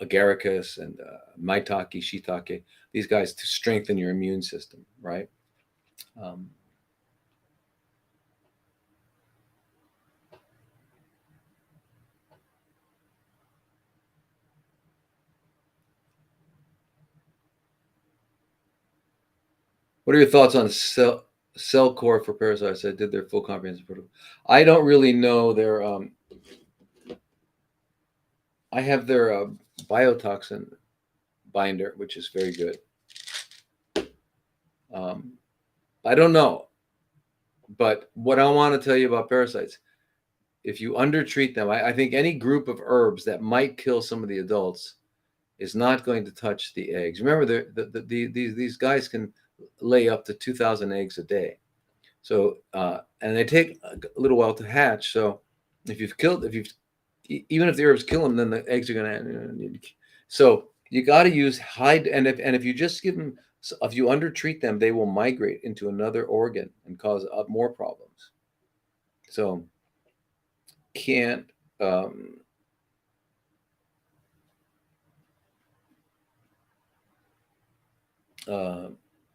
agaricus, and maitake, shiitake. These guys to strengthen your immune system, right? Um, what are your thoughts on cell core for parasites? I did their full comprehensive protocol. I don't really know their. I have their biotoxin binder, which is very good. Um, I don't know, but what I want to tell you about parasites, if you undertreat them, I think any group of herbs that might kill some of the adults is not going to touch the eggs. Remember, these guys can lay up to 2,000 eggs a day. So, and they take a little while to hatch. So, even if the herbs kill them, then the eggs are going to. So you got to use high, and if you just give them, if you undertreat them, they will migrate into another organ and cause more problems. So can't. Uh,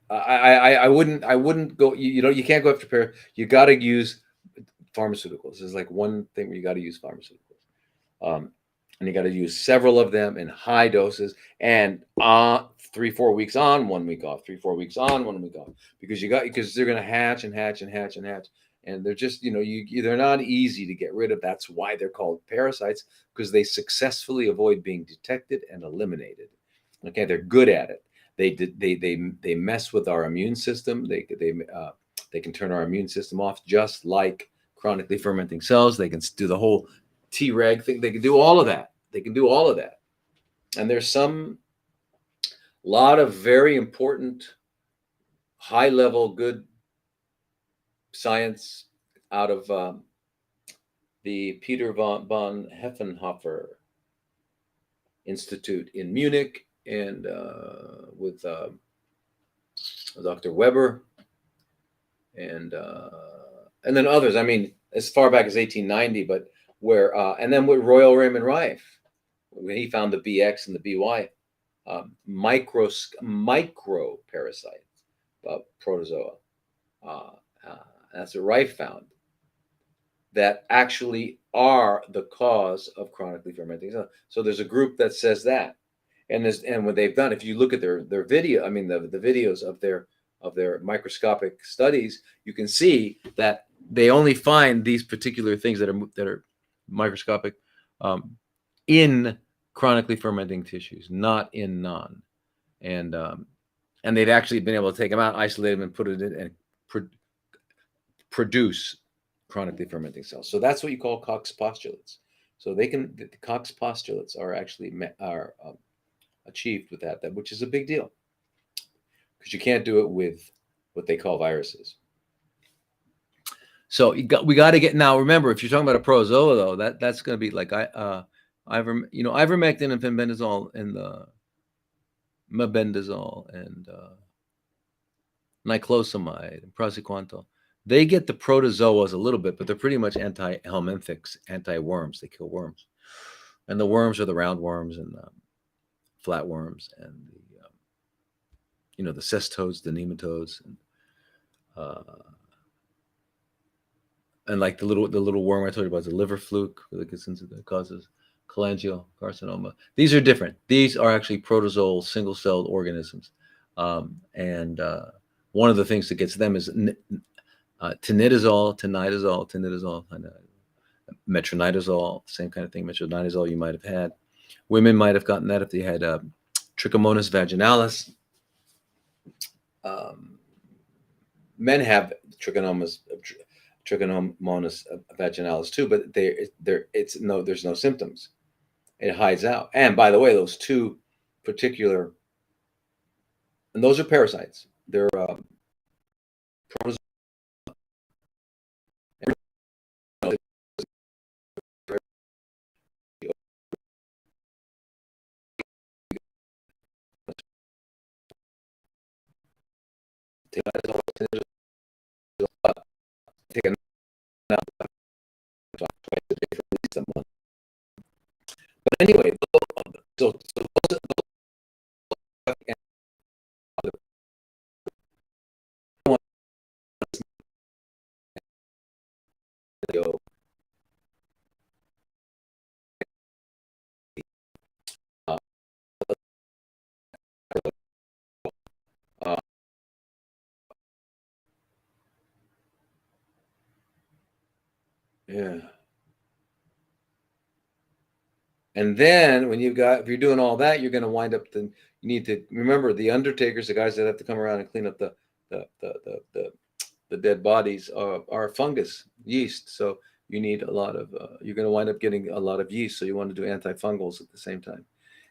I wouldn't go. You can't go after you got to use pharmaceuticals. There's like one thing where you got to use pharmaceuticals. Um, and you got to use several of them in high doses, and 3-4 weeks on, 1 week off, 3-4 weeks on, 1 week off, because they're going to hatch and hatch and hatch and hatch, and they're just they're not easy to get rid of. That's why they're called parasites, because they successfully avoid being detected and eliminated. Okay, they're good at it. They mess with our immune system. They can turn our immune system off, just like chronically fermenting cells. They can do the whole T-reg thing. They can do all of that. And there's some lot of very important, high level, good science out of the Peter von Heffenhofer Institute in Munich, and with Dr. Weber, and then others. I mean, as far back as 1890, but and then with Royal Raymond Rife, when he found the BX and the BY, micro parasites, protozoa. That's what Rife found, that actually are the cause of chronically fermenting cells. So there's a group that says that, and what they've done, if you look at their video, I mean the videos of their microscopic studies, you can see that they only find these particular things that are microscopic in chronically fermenting tissues, not in non. And they've actually been able to take them out, isolate them, and put it in and produce chronically fermenting cells. So that's what you call Koch postulates. So the Koch postulates are actually achieved with that, which is a big deal, because you can't do it with what they call viruses. So we got to get, now. Remember, if you're talking about a protozoa, though, that's going to be like ivermectin and fenbendazole and the mebendazole and niclosamide and praziquantel. They get the protozoas a little bit, but they're pretty much anti-helminthics, anti-worms. They kill worms, and the worms are the roundworms and flatworms and the cestodes, the nematodes, uh, and like the little worm I told you about, the liver fluke, that gets into that causes cholangiocarcinoma. These are different. These are actually protozoal, single-celled organisms, and one of the things that gets them is tinidazole, metronidazole, same kind of thing. Metronidazole you might have had. Women might have gotten that if they had Trichomonas vaginalis. Men have Trichomonas vaginalis too, but there's no symptoms. It hides out. And by the way, those two particular, and those are parasites. They're protozoa. Take a nap twice a day for at least a month. But anyway, so yeah. And then when if you're doing all that, you're going to wind up. You need to remember the undertakers, the guys that have to come around and clean up the dead bodies are fungus, yeast. So you need a lot of. You're going to wind up getting a lot of yeast. So you want to do antifungals at the same time.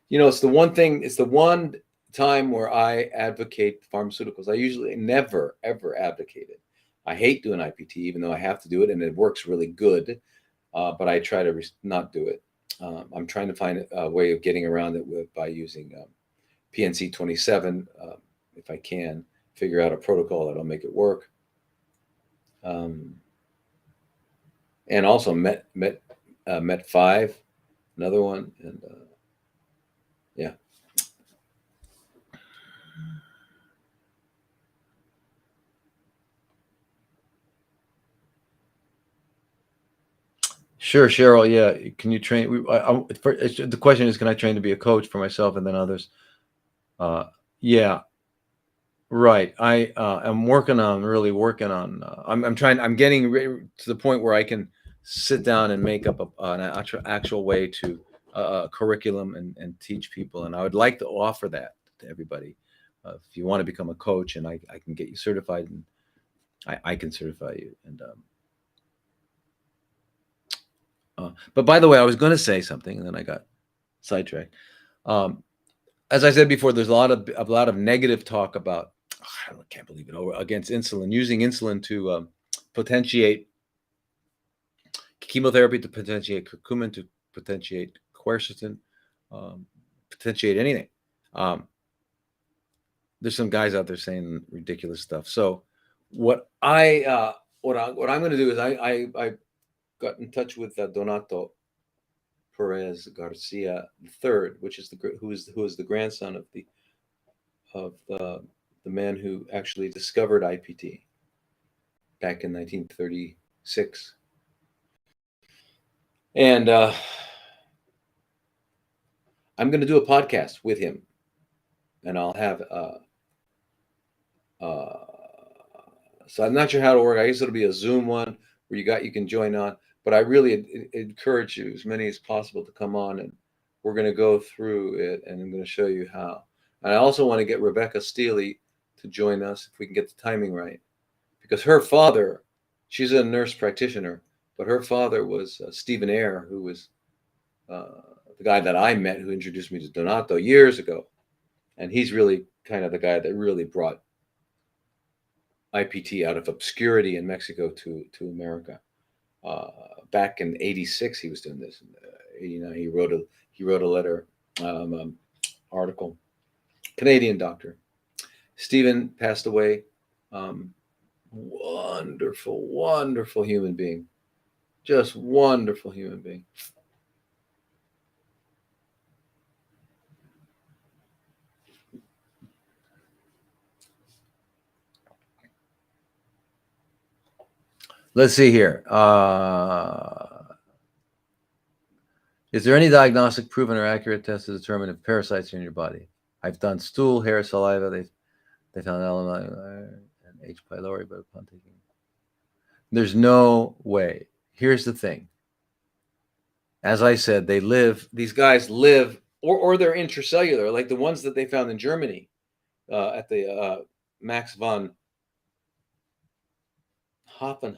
It's the one thing. It's the one time where I advocate pharmaceuticals. I usually never ever advocate it. I hate doing IPT, even though I have to do it, and it works really good. But I try to not do it. I'm trying to find a way of getting around it by using PNC 27, if I can figure out a protocol that'll make it work. And also Met 5, another one, and yeah. Sure, Cheryl. Yeah, can you train? The question is, can I train to be a coach for myself and then others? Yeah, right. I am really working on. I'm trying. I'm getting to the point where I can sit down and make up an actual way to curriculum and teach people. And I would like to offer that to everybody. If you want to become a coach, and I can get you certified, and I can certify you. And but by the way, I was going to say something, and then I got sidetracked. As I said before, there's a lot of negative talk about. I can't believe it. Against insulin, using insulin to potentiate chemotherapy, to potentiate curcumin, to potentiate quercetin, potentiate anything. There's some guys out there saying ridiculous stuff. So what I'm going to do is I got in touch with Donato Perez Garcia III, which is who is the grandson of the man who actually discovered IPT back in 1936. And I'm going to do a podcast with him, and I'll have. So I'm not sure how to work. I guess it'll be a Zoom one where you can join on. But I really encourage you, as many as possible, to come on, and we're going to go through it, and I'm going to show you how. And I also want to get Rebecca Steely to join us if we can get the timing right, because her father, she's a nurse practitioner, but her father was Stephen Eyre, who was the guy that I met, who introduced me to Donato years ago, and he's really kind of the guy that really brought IPT out of obscurity in Mexico to America. Back in '86, he was doing this. In '89, he wrote a letter, article. Canadian doctor. Stephen passed away Wonderful, wonderful human being. Just wonderful human being. Let's see here. Is there any diagnostic proven or accurate test to determine if parasites are in your body? I've done stool, hair, saliva. They found L. and H. pylori, but upon taking, there's no way. Here's the thing. As I said, these guys live, or they're intracellular, like the ones that they found in Germany at the Max von Hoffenkepfer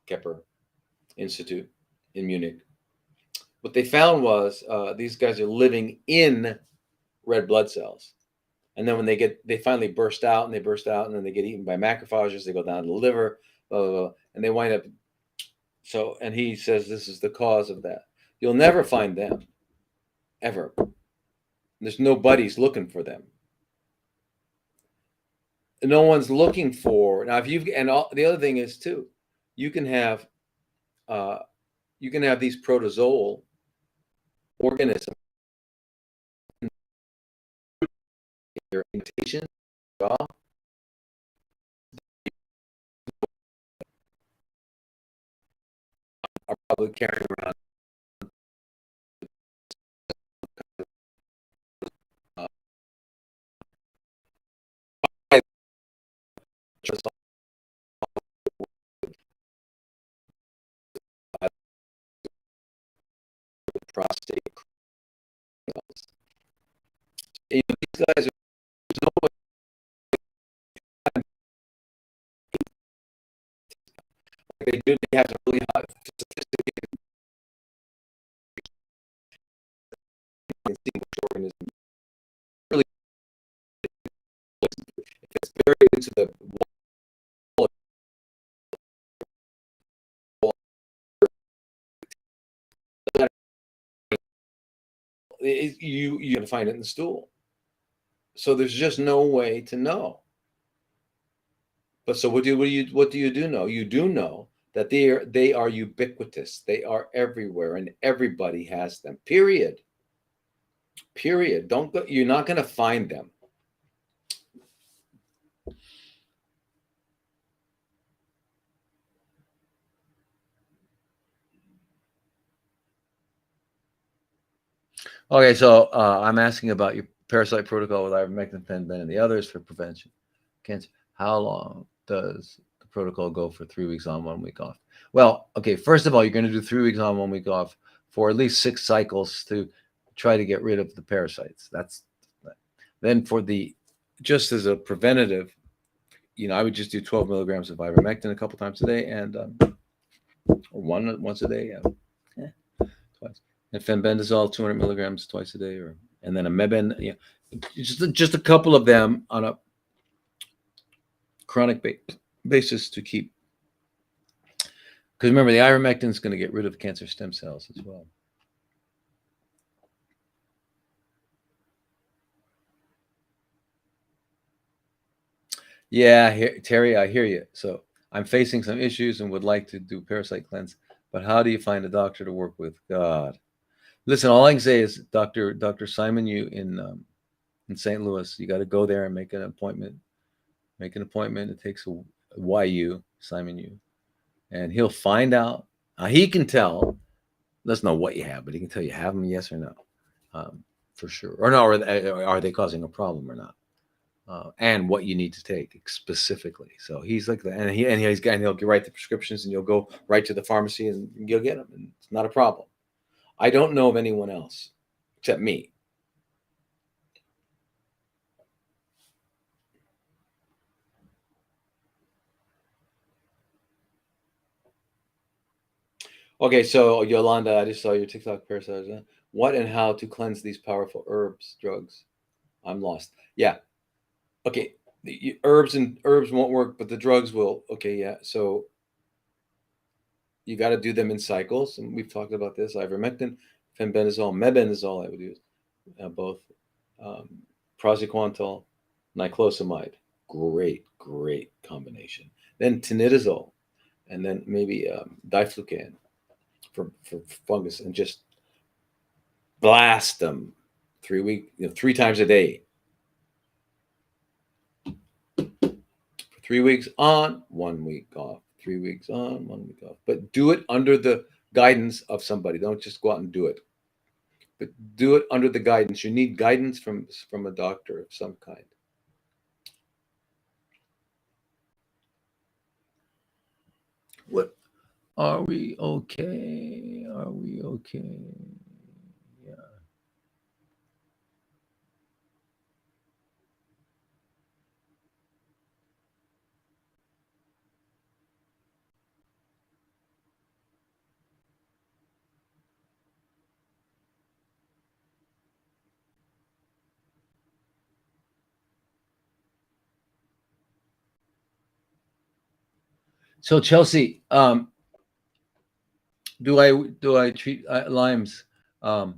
Kepper Institute in Munich. What they found was these guys are living in red blood cells. And then when they finally burst out, and then they get eaten by macrophages. They go down to the liver, blah, blah, blah, and they wind up. So, and he says this is the cause of that. You'll never find them, ever. There's nobody's looking for them. No one's looking for now. If you've and all, the other thing is too, you can have these protozoal organisms in your invitation jaw. Are probably carrying around prostate. These guys are no, they do. They have to really high, sophisticated organism. Really, if it's buried into the wall, you're gonna find it in the stool. So there's just no way to know. But so what do you do know? You do know that they are ubiquitous. They are everywhere, and everybody has them. Period. Period. Don't go. You're not going to find them. Okay, so I'm asking about your parasite protocol with ivermectin, fenben, and the others for prevention cancer. How long does the protocol go for? 3 weeks on, 1 week off. Well, okay, first of all, you're going to do 3 weeks on, 1 week off for at least 6 cycles to try to get rid of the parasites. That's then for the just as a preventative, I would just do 12 milligrams of ivermectin a couple times a day, and or once a day, twice. And fenbendazole 200 milligrams twice a day, and then a meben, just a couple of them on a chronic basis to keep. Because remember, the ivermectin is going to get rid of cancer stem cells as well. Yeah, Terry, I hear you. So I'm facing some issues and would like to do parasite cleanse, but how do you find a doctor to work with? God, listen, all I can say is Dr. Simon Yu in St. Louis. You got to go there and make an appointment. It takes a YU, Simon Yu, and he'll find out. He can tell. Doesn't know what you have, but he can tell you have them, yes or no, for sure. Or no, are they causing a problem or not? And what you need to take specifically. So he's like that, and he'll write the prescriptions, and you'll go right to the pharmacy and you'll get them, and it's not a problem. I don't know of anyone else except me. Okay, so Yolanda, I just saw your TikTok parasites. What and how to cleanse these powerful drugs? I'm lost. Yeah. Okay. The herbs won't work, but the drugs will. Okay, yeah. So you got to do them in cycles, and we've talked about this. Ivermectin, fenbendazole, mebendazole I would use, both. Praziquantel, niclosamide, great combination. Then tinidazole, and then maybe diflucan for fungus, and just blast them 3 times a day. For 3 weeks on, 1 week off. 3 weeks on, 1 week off. But do it under the guidance of somebody. Don't just go out and do it. But do it under the guidance. You need guidance from a doctor of some kind. What? Are we okay? Are we okay? Yeah. So Chelsea, do I treat limes? And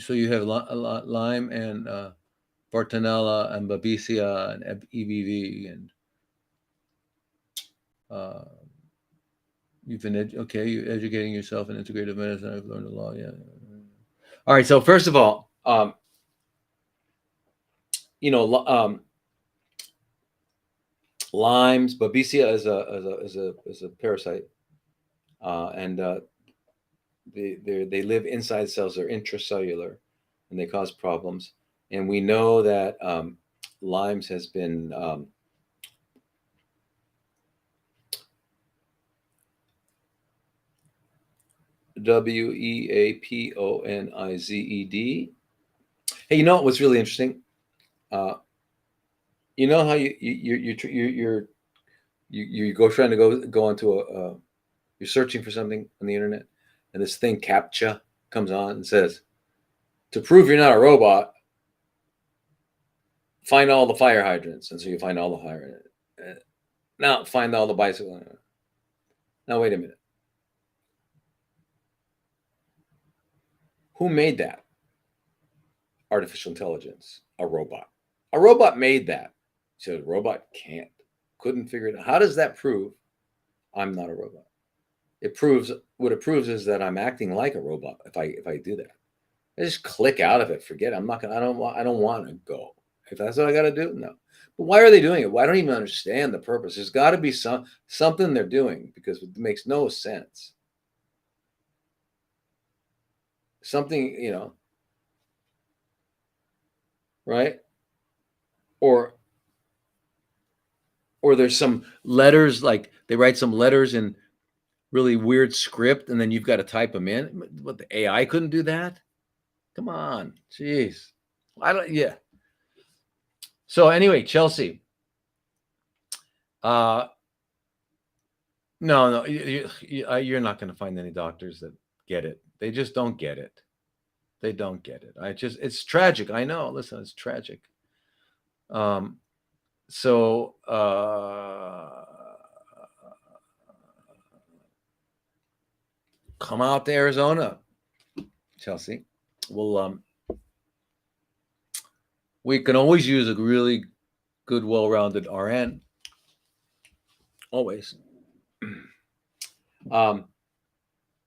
so you have lime and Bartonella and Babesia and EBV, and you've been you're educating yourself in integrative medicine. I've learned a lot. Yeah. All right. So first of all, limes, Babesia is a parasite, and they live inside cells. They're intracellular, and they cause problems. And we know that limes has been WEAPONIZED. Hey, you know what's really interesting? You know how you go trying to go onto you're searching for something on the internet, and this thing CAPTCHA comes on and says, to prove you're not a robot, find all the fire hydrants. And so you find all the fire. Now find all the bicycle. Now wait a minute. Who made that? Artificial intelligence. A robot. A robot made that. So a robot couldn't figure it out. How does that prove I'm not a robot? It proves what it proves is that I'm acting like a robot if I do that. I just click out of it. Forget it. I don't want to go. If that's what I got to do, no. But why are they doing it? Well, I don't even understand the purpose. There's got to be something they're doing, because it makes no sense. Something, right? Or there's some letters, like they write some letters in really weird script, and then you've got to type them in. What, the AI couldn't do that? Come on, jeez. Yeah. So anyway, Chelsea. No, you're not going to find any doctors that get it. They just don't get it. They don't get it. It's tragic. I know. Listen, it's tragic. So come out to Arizona, Chelsea. We can always use a really good, well-rounded RN. Always.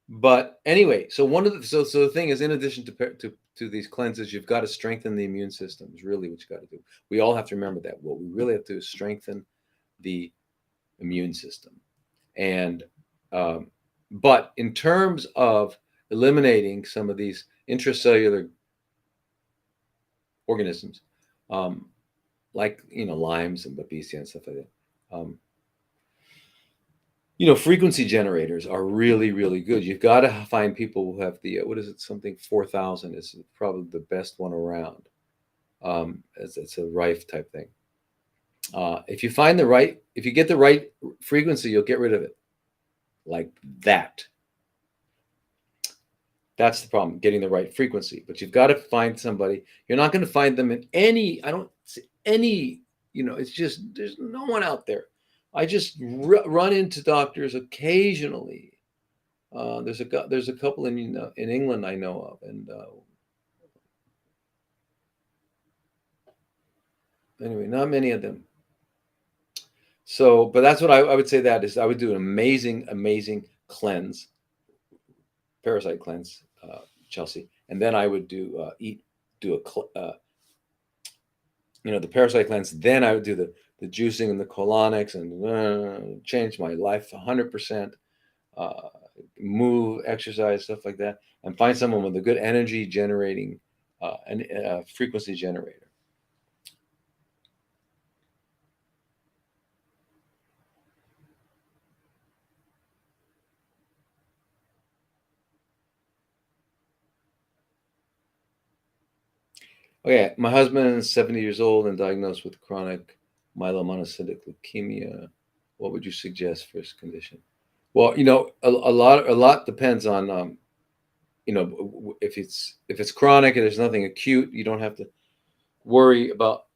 But anyway, so the thing is, in addition to these cleanses, you've got to strengthen the immune system. Is really what you got to do. We all have to remember that. What we really have to do is strengthen the immune system. And but in terms of eliminating some of these intracellular organisms, like limes and babesia and stuff like that. Frequency generators are really, really good. You've got to find people who have the, something 4,000 is probably the best one around. It's a Rife type thing. If you get the right frequency, you'll get rid of it. Like that. That's the problem, getting the right frequency. But you've got to find somebody. You're not going to find them in it's just, there's no one out there. I just run into doctors occasionally There's a couple in England I know of, and anyway, not many of them. So, but that's what I would say. That is, I would do an amazing cleanse, parasite cleanse, Chelsea, and then I would do the parasite cleanse. Then I would do the juicing and the colonics, and change my life 100%. Move, exercise, stuff like that, and find someone with a good energy generating and frequency generator. Okay, my husband is 70 years old and diagnosed with chronic myelomonocytic leukemia. What would you suggest for his condition? Well, a lot depends on if it's chronic and there's nothing acute, you don't have to worry about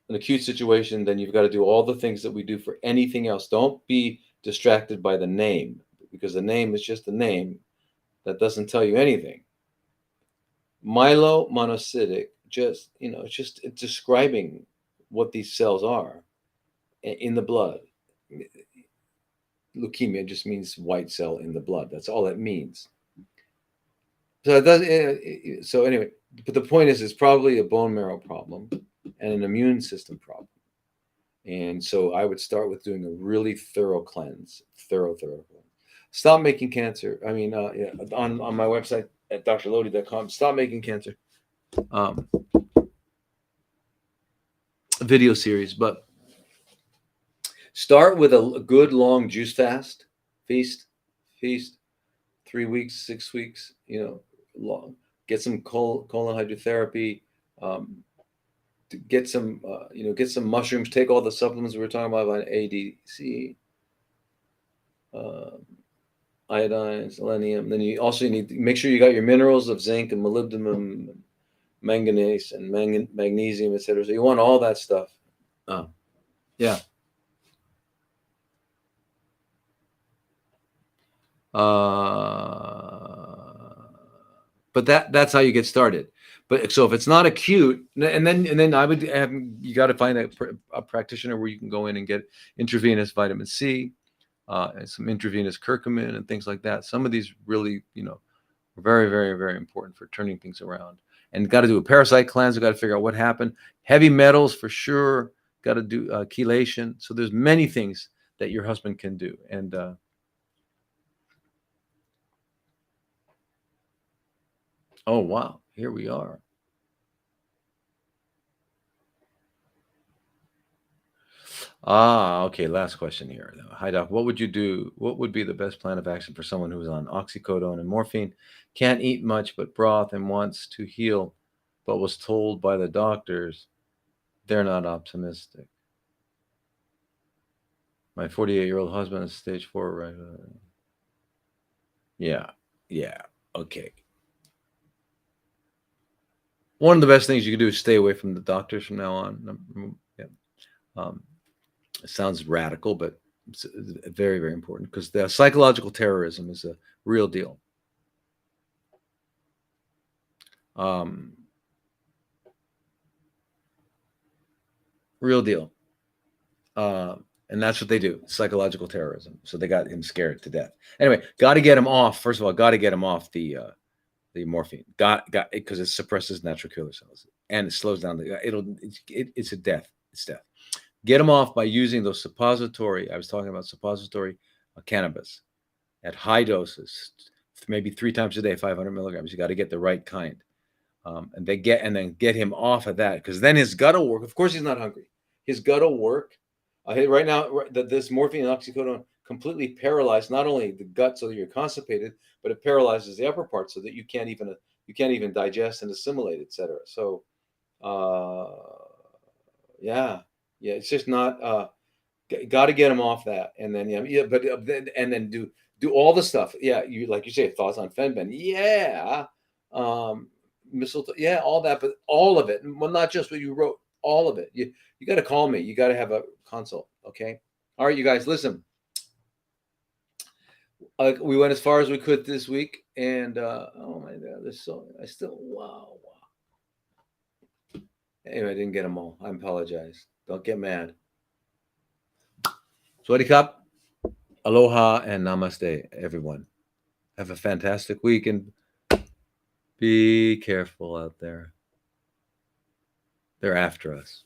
an acute situation. Then you've got to do all the things that we do for anything else. Don't be distracted by the name, because the name is just a name that doesn't tell you anything. Myelomonocytic, it's describing what these cells are in the blood. Leukemia just means white cell in the blood. That's all it means. So it does. So anyway, but the point is, it's probably a bone marrow problem and an immune system problem. And so I would start with doing a really thorough cleanse, thorough cleanse. Stop making cancer. I mean, on my website at drlodi.com, stop making cancer video series. But start with a good long juice fast, feast, 3 weeks, 6 weeks, long. Get some colon hydrotherapy, get some mushrooms, take all the supplements we were talking about ADC, iodine, selenium. Then you also need to make sure you got your minerals of zinc and molybdenum, manganese and magnesium, etc. So you want all that stuff. Yeah. But that's how you get started. But so if it's not acute, and then I would have, you got to find a practitioner where you can go in and get intravenous vitamin C, and some intravenous curcumin and things like that. Some of these really, are very, very, very important for turning things around. And got to do a parasite cleanse. We got to figure out what happened. Heavy metals for sure. Got to do chelation. So there's many things that your husband can do. And oh wow, here we are. Okay. Last question here. Hi, Doc. What would you do? What would be the best plan of action for someone who's on oxycodone and morphine, can't eat much but broth, and wants to heal, but was told by the doctors they're not optimistic? My 48-year-old husband is stage 4, right? Yeah. Okay. One of the best things you can do is stay away from the doctors from now on. Yeah. It sounds radical, but it's very, very important, because the psychological terrorism is a real deal. Real deal. And that's what they do, psychological terrorism. So they got him scared to death. Anyway, got to get him off. First of all, got to get him off the morphine. Got because it suppresses natural killer cells and it slows down it's a death. It's death. Get him off by using those suppository. I was talking about suppository cannabis at high doses, maybe 3 times a day, 500 milligrams. You got to get the right kind, and then get him off of that, because then his gut will work. Of course, he's not hungry. His gut will work. Right now, this morphine and oxycodone completely paralyze not only the gut so that you're constipated, but it paralyzes the upper part so that you can't even digest and assimilate, etc. So, yeah, it's just not. Got to get them off that, and then and then do all the stuff. Yeah, like you say, thoughts on Fenben. Yeah, mistletoe. Yeah, all that, but all of it. Well, not just what you wrote. All of it. You got to call me. You got to have a consult. Okay. All right, you guys, listen. We went as far as we could this week, and oh my God, there's so I still wow. Anyway, I didn't get them all. I apologize. Don't get mad. Sweaty cup, aloha, and namaste, everyone. Have a fantastic week, and be careful out there. They're after us.